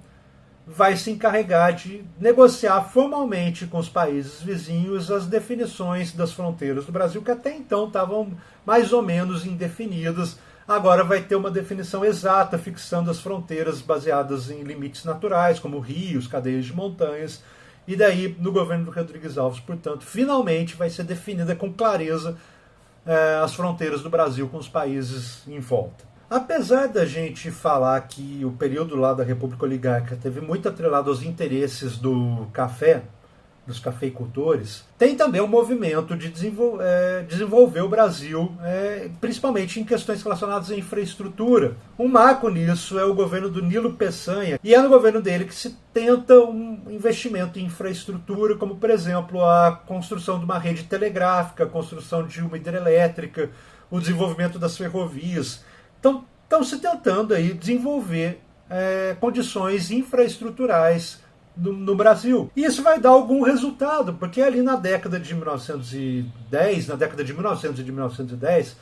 vai se encarregar de negociar formalmente com os países vizinhos as definições das fronteiras do Brasil, que até então estavam mais ou menos indefinidas. Agora vai ter uma definição exata, fixando as fronteiras baseadas em limites naturais, como rios, cadeias de montanhas. E daí, no governo do Rodrigues Alves, portanto, finalmente vai ser definida com clareza as fronteiras do Brasil com os países em volta. Apesar da gente falar que o período lá da República Oligárquica teve muito atrelado aos interesses do café, dos cafeicultores, tem também um movimento de desenvolver o Brasil, principalmente em questões relacionadas à infraestrutura. Um marco nisso é o governo do Nilo Peçanha, e é no governo dele que se tenta um investimento em infraestrutura, como, por exemplo, a construção de uma rede telegráfica, a construção de uma hidrelétrica, o desenvolvimento das ferrovias. Então, estão se tentando aí desenvolver condições infraestruturais no Brasil. E isso vai dar algum resultado, porque ali na década de 1910, e de 1910,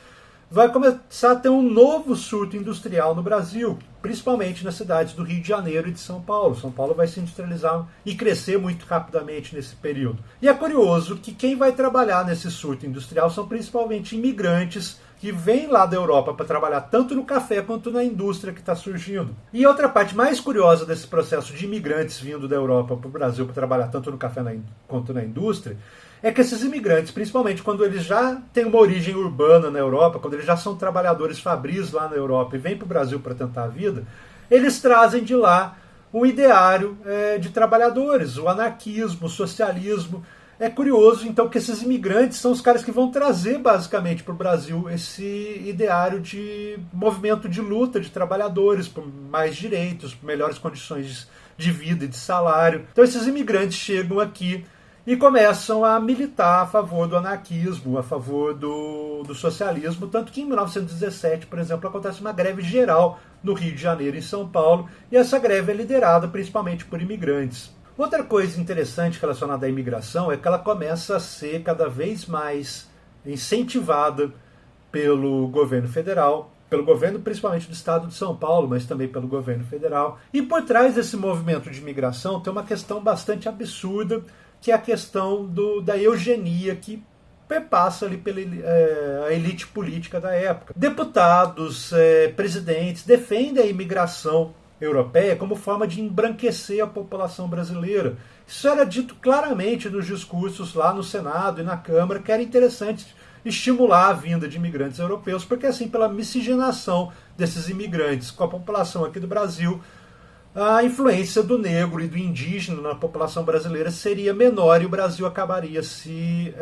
vai começar a ter um novo surto industrial no Brasil, principalmente nas cidades do Rio de Janeiro e de São Paulo. São Paulo vai se industrializar e crescer muito rapidamente nesse período. E é curioso que quem vai trabalhar nesse surto industrial são principalmente imigrantes que vêm lá da Europa para trabalhar tanto no café quanto na indústria que está surgindo. E outra parte mais curiosa desse processo de imigrantes vindo da Europa para o Brasil para trabalhar tanto no café quanto na indústria, é que esses imigrantes, principalmente quando eles já têm uma origem urbana na Europa, quando eles já são trabalhadores fabris lá na Europa e vêm para o Brasil para tentar a vida, eles trazem de lá um ideário de trabalhadores, o anarquismo, o socialismo. É curioso, então, que esses imigrantes são os caras que vão trazer, basicamente, para o Brasil esse ideário de movimento de luta de trabalhadores por mais direitos, por melhores condições de vida e de salário. Então, esses imigrantes chegam aqui e começam a militar a favor do anarquismo, a favor do socialismo, tanto que em 1917, por exemplo, acontece uma greve geral no Rio de Janeiro e em São Paulo, e essa greve é liderada principalmente por imigrantes. Outra coisa interessante relacionada à imigração é que ela começa a ser cada vez mais incentivada pelo governo federal, pelo governo principalmente do estado de São Paulo, mas também pelo governo federal. E por trás desse movimento de imigração tem uma questão bastante absurda, que é a questão da eugenia, que perpassa ali pela a elite política da época. Deputados, presidentes defendem a imigração europeia como forma de embranquecer a população brasileira. Isso era dito claramente nos discursos lá no Senado e na Câmara, que era interessante estimular a vinda de imigrantes europeus, porque assim, pela miscigenação desses imigrantes com a população aqui do Brasil, a influência do negro e do indígena na população brasileira seria menor e o Brasil acabaria se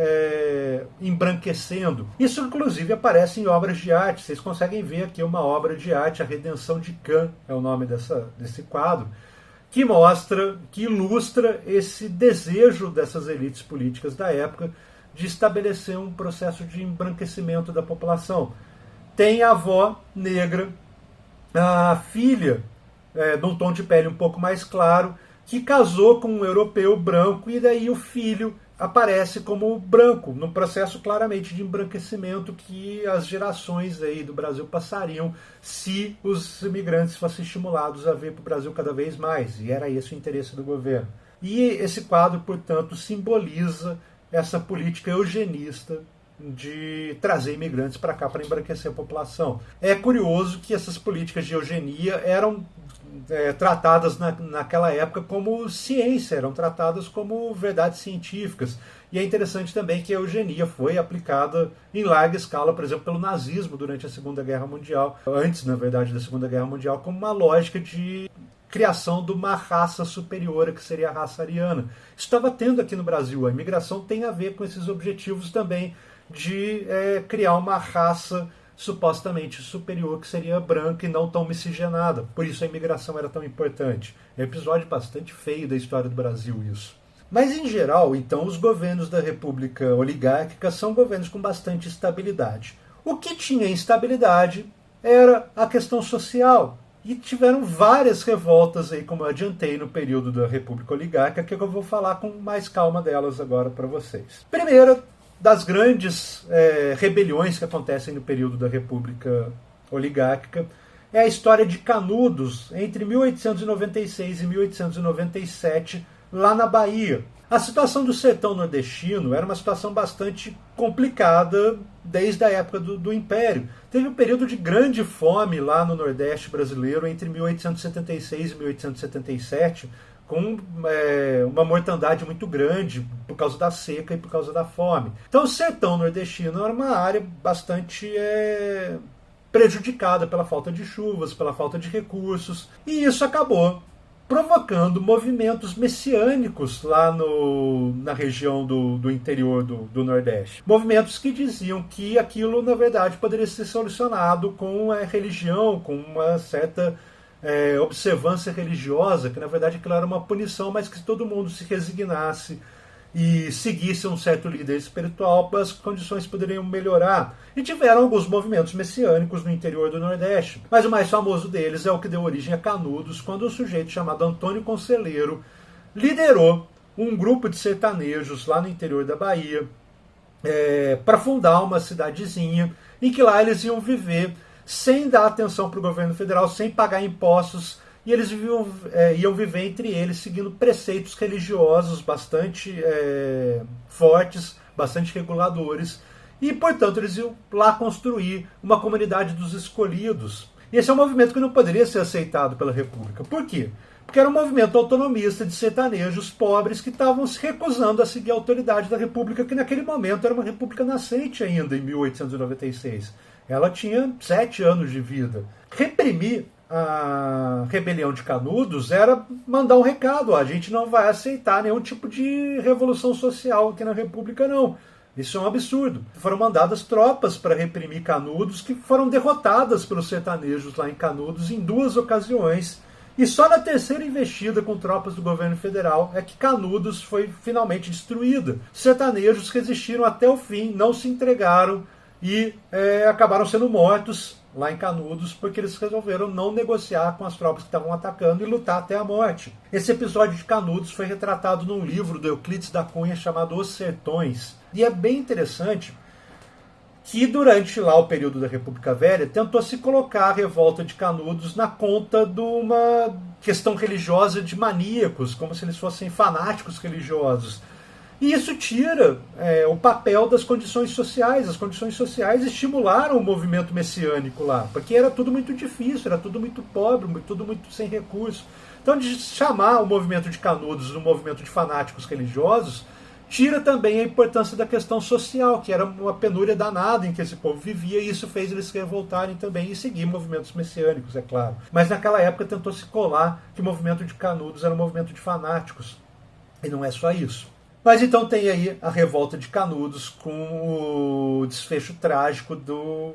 embranquecendo. Isso, inclusive, aparece em obras de arte. Vocês conseguem ver aqui uma obra de arte, A Redenção de Cã, é o nome desse quadro, que mostra, que ilustra esse desejo dessas elites políticas da época de estabelecer um processo de embranquecimento da população. Tem a avó negra, a filha de um tom de pele um pouco mais claro, que casou com um europeu branco, e daí o filho aparece como branco, num processo claramente de embranquecimento que as gerações aí do Brasil passariam se os imigrantes fossem estimulados a vir para o Brasil cada vez mais, e era esse o interesse do governo. E esse quadro, portanto, simboliza essa política eugenista de trazer imigrantes para cá para embranquecer a população. É curioso que essas políticas de eugenia eram tratadas naquela época como ciência, eram tratadas como verdades científicas. E é interessante também que a eugenia foi aplicada em larga escala, por exemplo, pelo nazismo durante a Segunda Guerra Mundial, antes, na verdade, da Segunda Guerra Mundial, como uma lógica de criação de uma raça superior, que seria a raça ariana. Isso estava tendo aqui no Brasil. A imigração tem a ver com esses objetivos também de criar uma raça supostamente superior, que seria branca e não tão miscigenada. Por isso a imigração era tão importante. É um episódio bastante feio da história do Brasil isso. Mas, em geral, então, os governos da República Oligárquica são governos com bastante estabilidade. O que tinha instabilidade era a questão social. E tiveram várias revoltas aí, como eu adiantei, no período da República Oligárquica, que eu vou falar com mais calma delas agora para vocês. Primeira das grandes rebeliões que acontecem no período da República Oligárquica é a história de Canudos, entre 1896 e 1897, lá na Bahia. A situação do sertão nordestino era uma situação bastante complicada desde a época do Império. Teve um período de grande fome lá no Nordeste brasileiro entre 1876 e 1877, com uma mortandade muito grande por causa da seca e por causa da fome. Então o sertão nordestino era uma área bastante prejudicada pela falta de chuvas, pela falta de recursos, e isso acabou provocando movimentos messiânicos lá na região do interior do Nordeste. Movimentos que diziam que aquilo, na verdade, poderia ser solucionado com a religião, com uma certa observância religiosa, que na verdade aquilo era uma punição, mas que se todo mundo se resignasse e seguisse um certo líder espiritual, as condições poderiam melhorar. E tiveram alguns movimentos messiânicos no interior do Nordeste. Mas o mais famoso deles é o que deu origem a Canudos, quando um sujeito chamado Antônio Conselheiro liderou um grupo de sertanejos lá no interior da Bahia para fundar uma cidadezinha em que lá eles iam viver sem dar atenção para o governo federal, sem pagar impostos, e eles iam viver entre eles seguindo preceitos religiosos bastante fortes, bastante reguladores, e, portanto, eles iam lá construir uma comunidade dos escolhidos. E esse é um movimento que não poderia ser aceitado pela República. Por quê? Porque era um movimento autonomista de sertanejos pobres que estavam se recusando a seguir a autoridade da República, que naquele momento era uma república nascente ainda, em 1896. Ela tinha 7 anos de vida. Reprimir a rebelião de Canudos era mandar um recado: a gente não vai aceitar nenhum tipo de revolução social aqui na República, não. Isso é um absurdo. Foram mandadas tropas para reprimir Canudos, que foram derrotadas pelos sertanejos lá em Canudos em 2 ocasiões. E só na terceira investida com tropas do governo federal é que Canudos foi finalmente destruída. Os sertanejos resistiram até o fim, não se entregaram e acabaram sendo mortos lá em Canudos, porque eles resolveram não negociar com as tropas que estavam atacando e lutar até a morte. Esse episódio de Canudos foi retratado num livro do Euclides da Cunha chamado Os Sertões. E é bem interessante que durante lá o período da República Velha tentou se colocar a revolta de Canudos na conta de uma questão religiosa de maníacos, como se eles fossem fanáticos religiosos. E isso tira o papel das condições sociais. As condições sociais estimularam o movimento messiânico lá, porque era tudo muito difícil, era tudo muito pobre, tudo muito sem recursos. Então, de chamar o movimento de Canudos um movimento de fanáticos religiosos, tira também a importância da questão social, que era uma penúria danada em que esse povo vivia, e isso fez eles se revoltarem também e seguir movimentos messiânicos, é claro. Mas naquela época tentou se colar que o movimento de Canudos era um movimento de fanáticos. E não é só isso. Mas então tem aí a revolta de Canudos com o desfecho trágico do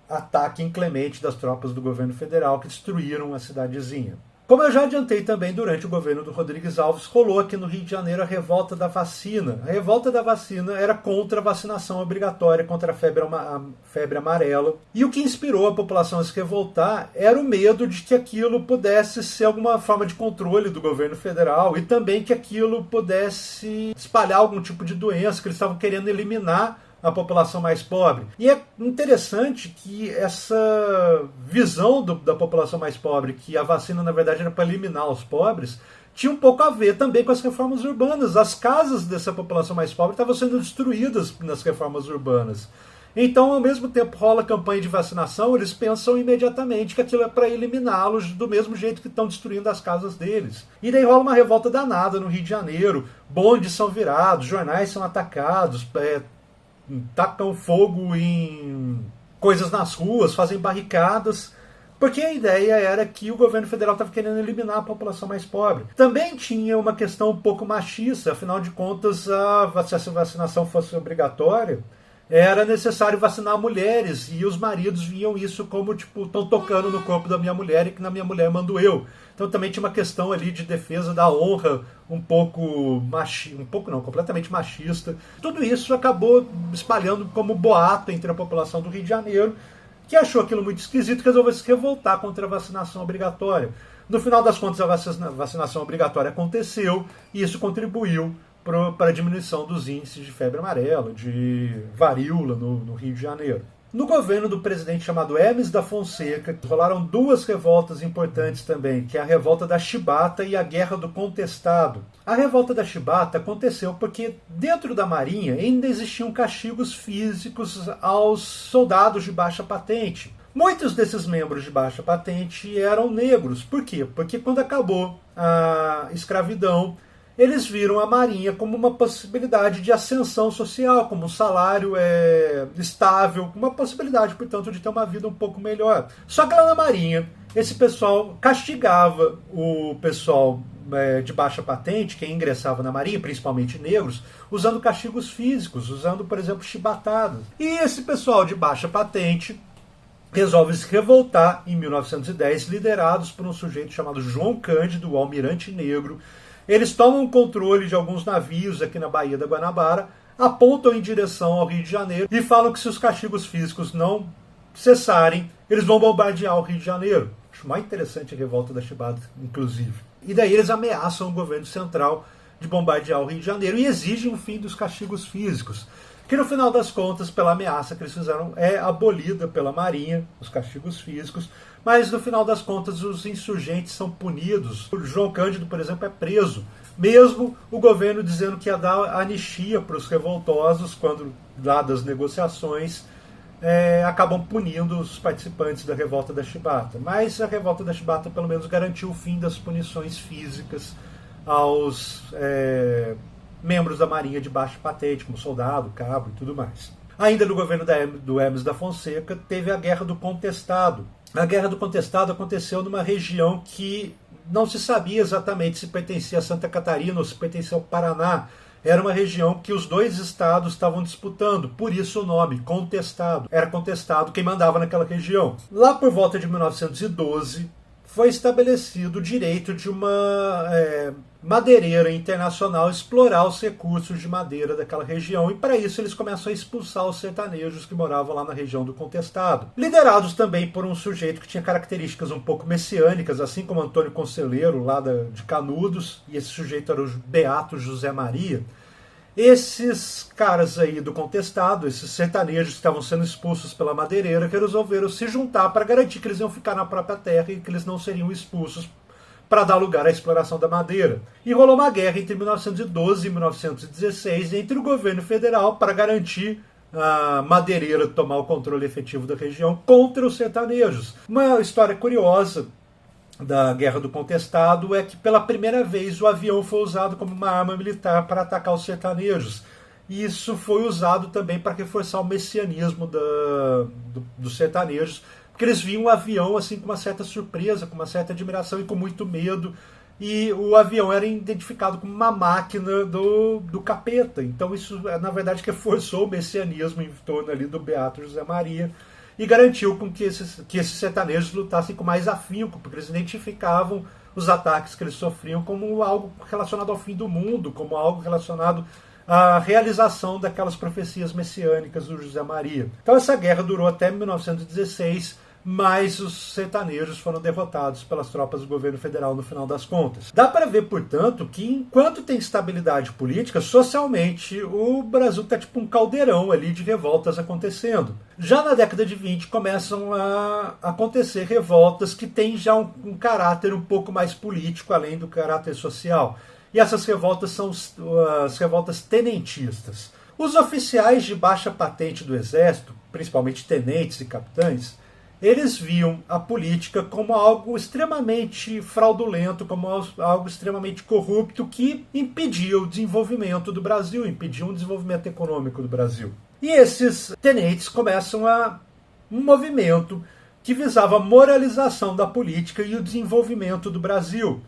ataque inclemente das tropas do governo federal que destruíram a cidadezinha. Como eu já adiantei também, durante o governo do Rodrigues Alves, rolou aqui no Rio de Janeiro a revolta da vacina. A revolta da vacina era contra a vacinação obrigatória contra a febre amarela. E o que inspirou a população a se revoltar era o medo de que aquilo pudesse ser alguma forma de controle do governo federal e também que aquilo pudesse espalhar algum tipo de doença, que eles estavam querendo eliminar a população mais pobre. E é interessante que essa visão da população mais pobre, que a vacina na verdade era para eliminar os pobres, tinha um pouco a ver também com as reformas urbanas. As casas dessa população mais pobre estavam sendo destruídas nas reformas urbanas. Então, ao mesmo tempo rola a campanha de vacinação, eles pensam imediatamente que aquilo é para eliminá-los do mesmo jeito que estão destruindo as casas deles. E daí rola uma revolta danada no Rio de Janeiro, bondes são virados, jornais são atacados, tacam fogo em coisas nas ruas, fazem barricadas, porque a ideia era que o governo federal estava querendo eliminar a população mais pobre. Também tinha uma questão um pouco machista, afinal de contas, se a vacinação fosse obrigatória, era necessário vacinar mulheres, e os maridos viam isso como, tipo, estão tocando no corpo da minha mulher e que na minha mulher mando eu. Então também tinha uma questão ali de defesa da honra, completamente machista. Tudo isso acabou espalhando como boato entre a população do Rio de Janeiro, que achou aquilo muito esquisito e resolveu se revoltar contra a vacinação obrigatória. No final das contas, a vacinação obrigatória aconteceu e isso contribuiu para a diminuição dos índices de febre amarela, de varíola no Rio de Janeiro. No governo do presidente chamado Hermes da Fonseca, rolaram duas revoltas importantes também, que é a revolta da Chibata e a Guerra do Contestado. A revolta da Chibata aconteceu porque dentro da Marinha ainda existiam castigos físicos aos soldados de baixa patente. Muitos desses membros de baixa patente eram negros. Por quê? Porque quando acabou a escravidão, eles viram a Marinha como uma possibilidade de ascensão social, como um salário estável, uma possibilidade, portanto, de ter uma vida um pouco melhor. Só que lá na Marinha, esse pessoal castigava o pessoal de baixa patente, quem ingressava na Marinha, principalmente negros, usando castigos físicos, usando, por exemplo, chibatadas. E esse pessoal de baixa patente resolve se revoltar em 1910, liderados por um sujeito chamado João Cândido, o almirante negro. Eles tomam o controle de alguns navios aqui na Baía da Guanabara, apontam em direção ao Rio de Janeiro e falam que se os castigos físicos não cessarem, eles vão bombardear o Rio de Janeiro. Acho mais interessante a revolta da Chibata, inclusive. E daí eles ameaçam o governo central de bombardear o Rio de Janeiro e exigem o fim dos castigos físicos, que no final das contas, pela ameaça que eles fizeram, é abolida pela Marinha, os castigos físicos, mas no final das contas os insurgentes são punidos. O João Cândido, por exemplo, é preso, mesmo o governo dizendo que ia dar anistia para os revoltosos, quando, dadas as negociações, acabam punindo os participantes da revolta da Chibata. Mas a revolta da Chibata pelo menos garantiu o fim das punições físicas aos membros da Marinha de baixa patente, como soldado, cabo e tudo mais. Ainda no governo do Hermes da Fonseca, teve a Guerra do Contestado. A Guerra do Contestado aconteceu numa região que não se sabia exatamente se pertencia a Santa Catarina ou se pertencia ao Paraná. Era uma região que os dois estados estavam disputando, por isso o nome, Contestado. Era contestado quem mandava naquela região. Lá por volta de 1912, foi estabelecido o direito de uma madeireira internacional explorar os recursos de madeira daquela região, e para isso eles começam a expulsar os sertanejos que moravam lá na região do Contestado. Liderados também por um sujeito que tinha características um pouco messiânicas, assim como Antônio Conselheiro, lá de Canudos, e esse sujeito era o Beato José Maria. Esses caras aí do Contestado, esses sertanejos que estavam sendo expulsos pela madeireira, que resolveram se juntar para garantir que eles iam ficar na própria terra e que eles não seriam expulsos para dar lugar à exploração da madeira. E rolou uma guerra entre 1912 e 1916 entre o governo federal para garantir a madeireira tomar o controle efetivo da região contra os sertanejos. Uma história curiosa da Guerra do Contestado é que pela primeira vez o avião foi usado como uma arma militar para atacar os sertanejos. E isso foi usado também para reforçar o messianismo dos sertanejos, porque eles viam o avião assim com uma certa surpresa, com uma certa admiração e com muito medo. E o avião era identificado como uma máquina do capeta. Então isso, na verdade, reforçou o messianismo em torno ali do Beato José Maria e garantiu com que esses sertanejos lutassem com mais afinco, porque eles identificavam os ataques que eles sofriam como algo relacionado ao fim do mundo, como algo relacionado à realização daquelas profecias messiânicas do José Maria. Então essa guerra durou até 1916, mas os sertanejos foram derrotados pelas tropas do governo federal no final das contas. Dá para ver, portanto, que enquanto tem estabilidade política, socialmente o Brasil está tipo um caldeirão ali de revoltas acontecendo. Já na década de 20 começam a acontecer revoltas que têm já um caráter um pouco mais político, além do caráter social. E essas revoltas são as revoltas tenentistas. Os oficiais de baixa patente do Exército, principalmente tenentes e capitães, eles viam a política como algo extremamente fraudulento, como algo extremamente corrupto que impedia o desenvolvimento do Brasil, impedia um desenvolvimento econômico do Brasil. E esses tenentes começam um movimento que visava a moralização da política e o desenvolvimento do Brasil.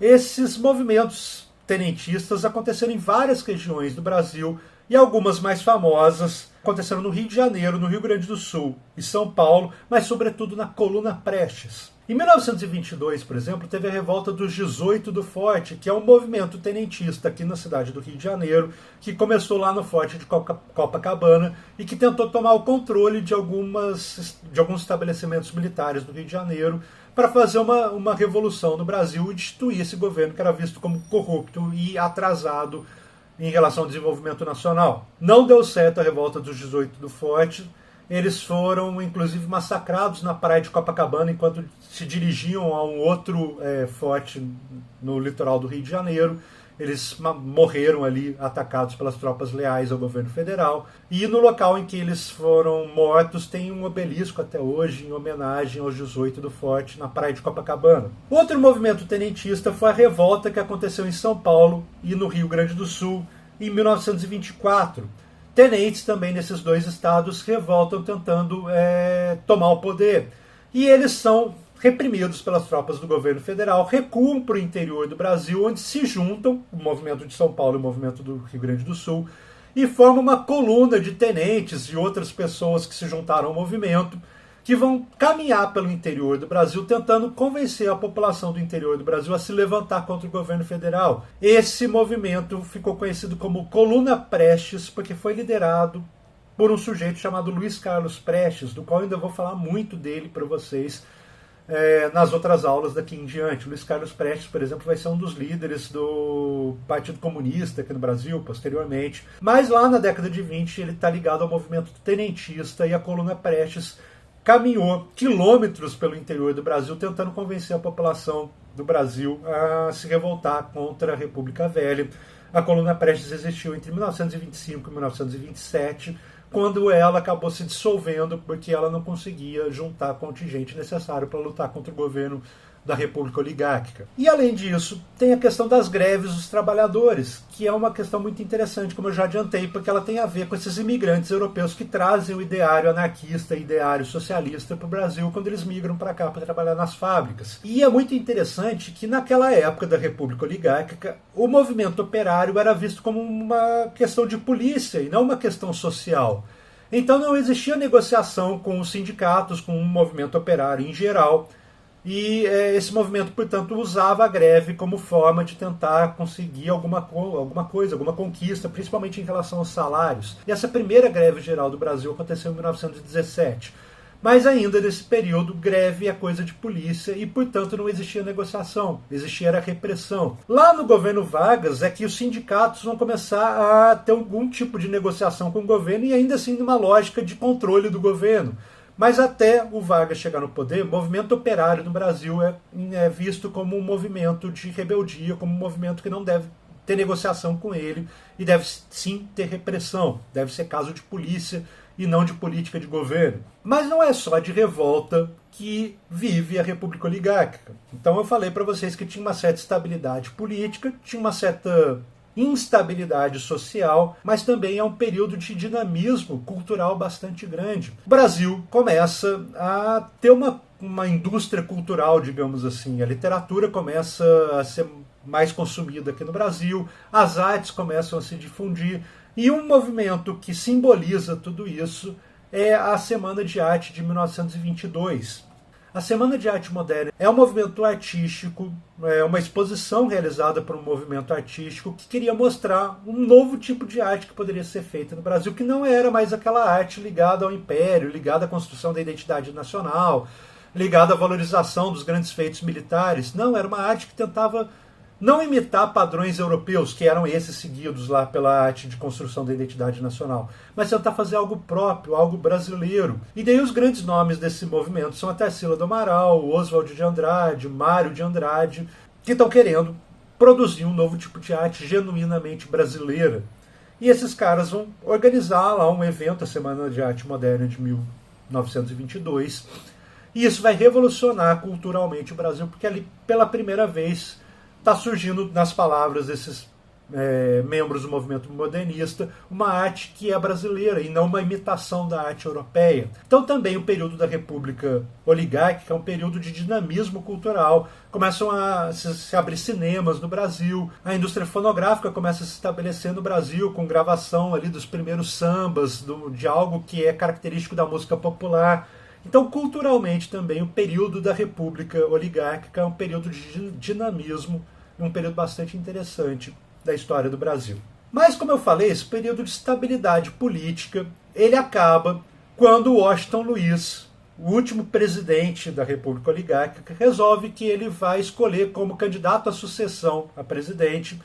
Esses movimentos tenentistas aconteceram em várias regiões do Brasil, e algumas mais famosas aconteceram no Rio de Janeiro, no Rio Grande do Sul e São Paulo, mas sobretudo na Coluna Prestes. Em 1922, por exemplo, teve a revolta dos 18 do Forte, que é um movimento tenentista aqui na cidade do Rio de Janeiro, que começou lá no Forte de Copacabana e que tentou tomar o controle de alguns estabelecimentos militares do Rio de Janeiro para fazer uma revolução no Brasil e destituir esse governo que era visto como corrupto e atrasado em relação ao desenvolvimento nacional. Não deu certo a revolta dos 18 do Forte. Eles foram, inclusive, massacrados na praia de Copacabana enquanto se dirigiam a um outro forte no litoral do Rio de Janeiro. Eles morreram ali, atacados pelas tropas leais ao governo federal. E no local em que eles foram mortos tem um obelisco até hoje em homenagem aos 18 do Forte, na praia de Copacabana. Outro movimento tenentista foi a revolta que aconteceu em São Paulo e no Rio Grande do Sul em 1924. Tenentes também nesses dois estados revoltam tentando tomar o poder. E eles são reprimidos pelas tropas do governo federal, recuam para o interior do Brasil, onde se juntam, o movimento de São Paulo e o movimento do Rio Grande do Sul, e formam uma coluna de tenentes e outras pessoas que se juntaram ao movimento, que vão caminhar pelo interior do Brasil tentando convencer a população do interior do Brasil a se levantar contra o governo federal. Esse movimento ficou conhecido como Coluna Prestes, porque foi liderado por um sujeito chamado Luiz Carlos Prestes, do qual eu ainda vou falar muito dele para vocês nas outras aulas daqui em diante. Luiz Carlos Prestes, por exemplo, vai ser um dos líderes do Partido Comunista aqui no Brasil, posteriormente. Mas lá na década de 20 ele está ligado ao movimento tenentista e a Coluna Prestes caminhou quilômetros pelo interior do Brasil tentando convencer a população do Brasil a se revoltar contra a República Velha. A Coluna Prestes existiu entre 1925 e 1927, quando ela acabou se dissolvendo porque ela não conseguia juntar contingente necessário para lutar contra o governo da República Oligárquica. E além disso, tem a questão das greves dos trabalhadores, que é uma questão muito interessante, como eu já adiantei, porque ela tem a ver com esses imigrantes europeus que trazem o ideário anarquista e ideário socialista para o Brasil quando eles migram para cá para trabalhar nas fábricas. E é muito interessante que naquela época da República Oligárquica, o movimento operário era visto como uma questão de polícia e não uma questão social. Então não existia negociação com os sindicatos, com o movimento operário em geral. E esse movimento, portanto, usava a greve como forma de tentar conseguir alguma coisa, alguma conquista, principalmente em relação aos salários. E essa primeira greve geral do Brasil aconteceu em 1917. Mas ainda nesse período, greve é coisa de polícia e, portanto, não existia negociação, existia a repressão. Lá no governo Vargas é que os sindicatos vão começar a ter algum tipo de negociação com o governo e ainda assim numa lógica de controle do governo. Mas até o Vargas chegar no poder, o movimento operário no Brasil é visto como um movimento de rebeldia, como um movimento que não deve ter negociação com ele e deve sim ter repressão, deve ser caso de polícia e não de política de governo. Mas não é só de revolta que vive a República Oligárquica. Então eu falei para vocês que tinha uma certa estabilidade política, tinha uma certa instabilidade social, mas também é um período de dinamismo cultural bastante grande. O Brasil começa a ter uma indústria cultural, digamos assim. A literatura começa a ser mais consumida aqui no Brasil, as artes começam a se difundir, e um movimento que simboliza tudo isso é a Semana de Arte de 1922. A Semana de Arte Moderna é um movimento artístico, é uma exposição realizada por um movimento artístico que queria mostrar um novo tipo de arte que poderia ser feita no Brasil, que não era mais aquela arte ligada ao império, ligada à construção da identidade nacional, ligada à valorização dos grandes feitos militares. Não, era uma arte que tentava não imitar padrões europeus, que eram esses seguidos lá pela arte de construção da identidade nacional, mas tentar fazer algo próprio, algo brasileiro. E daí os grandes nomes desse movimento são a Tarsila do Amaral, o Oswald de Andrade, Mário de Andrade, que estão querendo produzir um novo tipo de arte genuinamente brasileira. E esses caras vão organizar lá um evento, a Semana de Arte Moderna de 1922, e isso vai revolucionar culturalmente o Brasil, porque ali, pela primeira vez, está surgindo nas palavras desses membros do movimento modernista uma arte que é brasileira e não uma imitação da arte europeia. Então também o período da República Oligárquica é um período de dinamismo cultural. Começam a se abrir cinemas no Brasil, a indústria fonográfica começa a se estabelecer no Brasil com gravação ali dos primeiros sambas, de algo que é característico da música popular. Então, culturalmente também, o período da República Oligárquica é um período de dinamismo, um período bastante interessante da história do Brasil. Mas, como eu falei, esse período de estabilidade política, ele acaba quando Washington Luiz, o último presidente da República Oligárquica, resolve que ele vai escolher como candidato à sucessão a presidente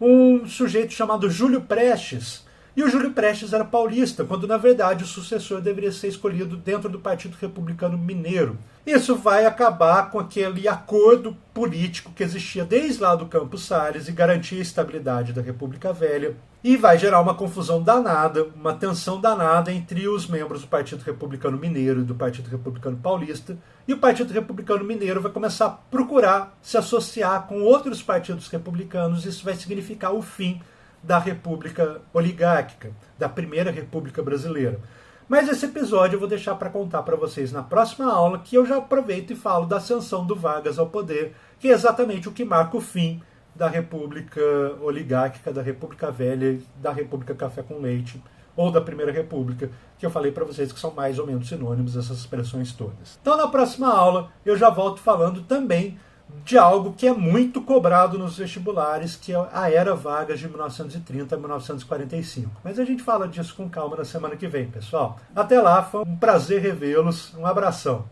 um sujeito chamado Júlio Prestes. E o Júlio Prestes era paulista, quando na verdade o sucessor deveria ser escolhido dentro do Partido Republicano Mineiro. Isso vai acabar com aquele acordo político que existia desde lá do Campos Salles e garantia a estabilidade da República Velha. E vai gerar uma confusão danada, uma tensão danada entre os membros do Partido Republicano Mineiro e do Partido Republicano Paulista. E o Partido Republicano Mineiro vai começar a procurar se associar com outros partidos republicanos. Isso vai significar o fim da República Oligárquica, da Primeira República Brasileira. Mas esse episódio eu vou deixar para contar para vocês na próxima aula, que eu já aproveito e falo da ascensão do Vargas ao poder, que é exatamente o que marca o fim da República Oligárquica, da República Velha, da República Café com Leite, ou da Primeira República, que eu falei para vocês que são mais ou menos sinônimos, essas expressões todas. Então, na próxima aula, eu já volto falando também de algo que é muito cobrado nos vestibulares, que é a Era Vargas de 1930 a 1945. Mas a gente fala disso com calma na semana que vem, pessoal. Até lá, foi um prazer revê-los. Um abração.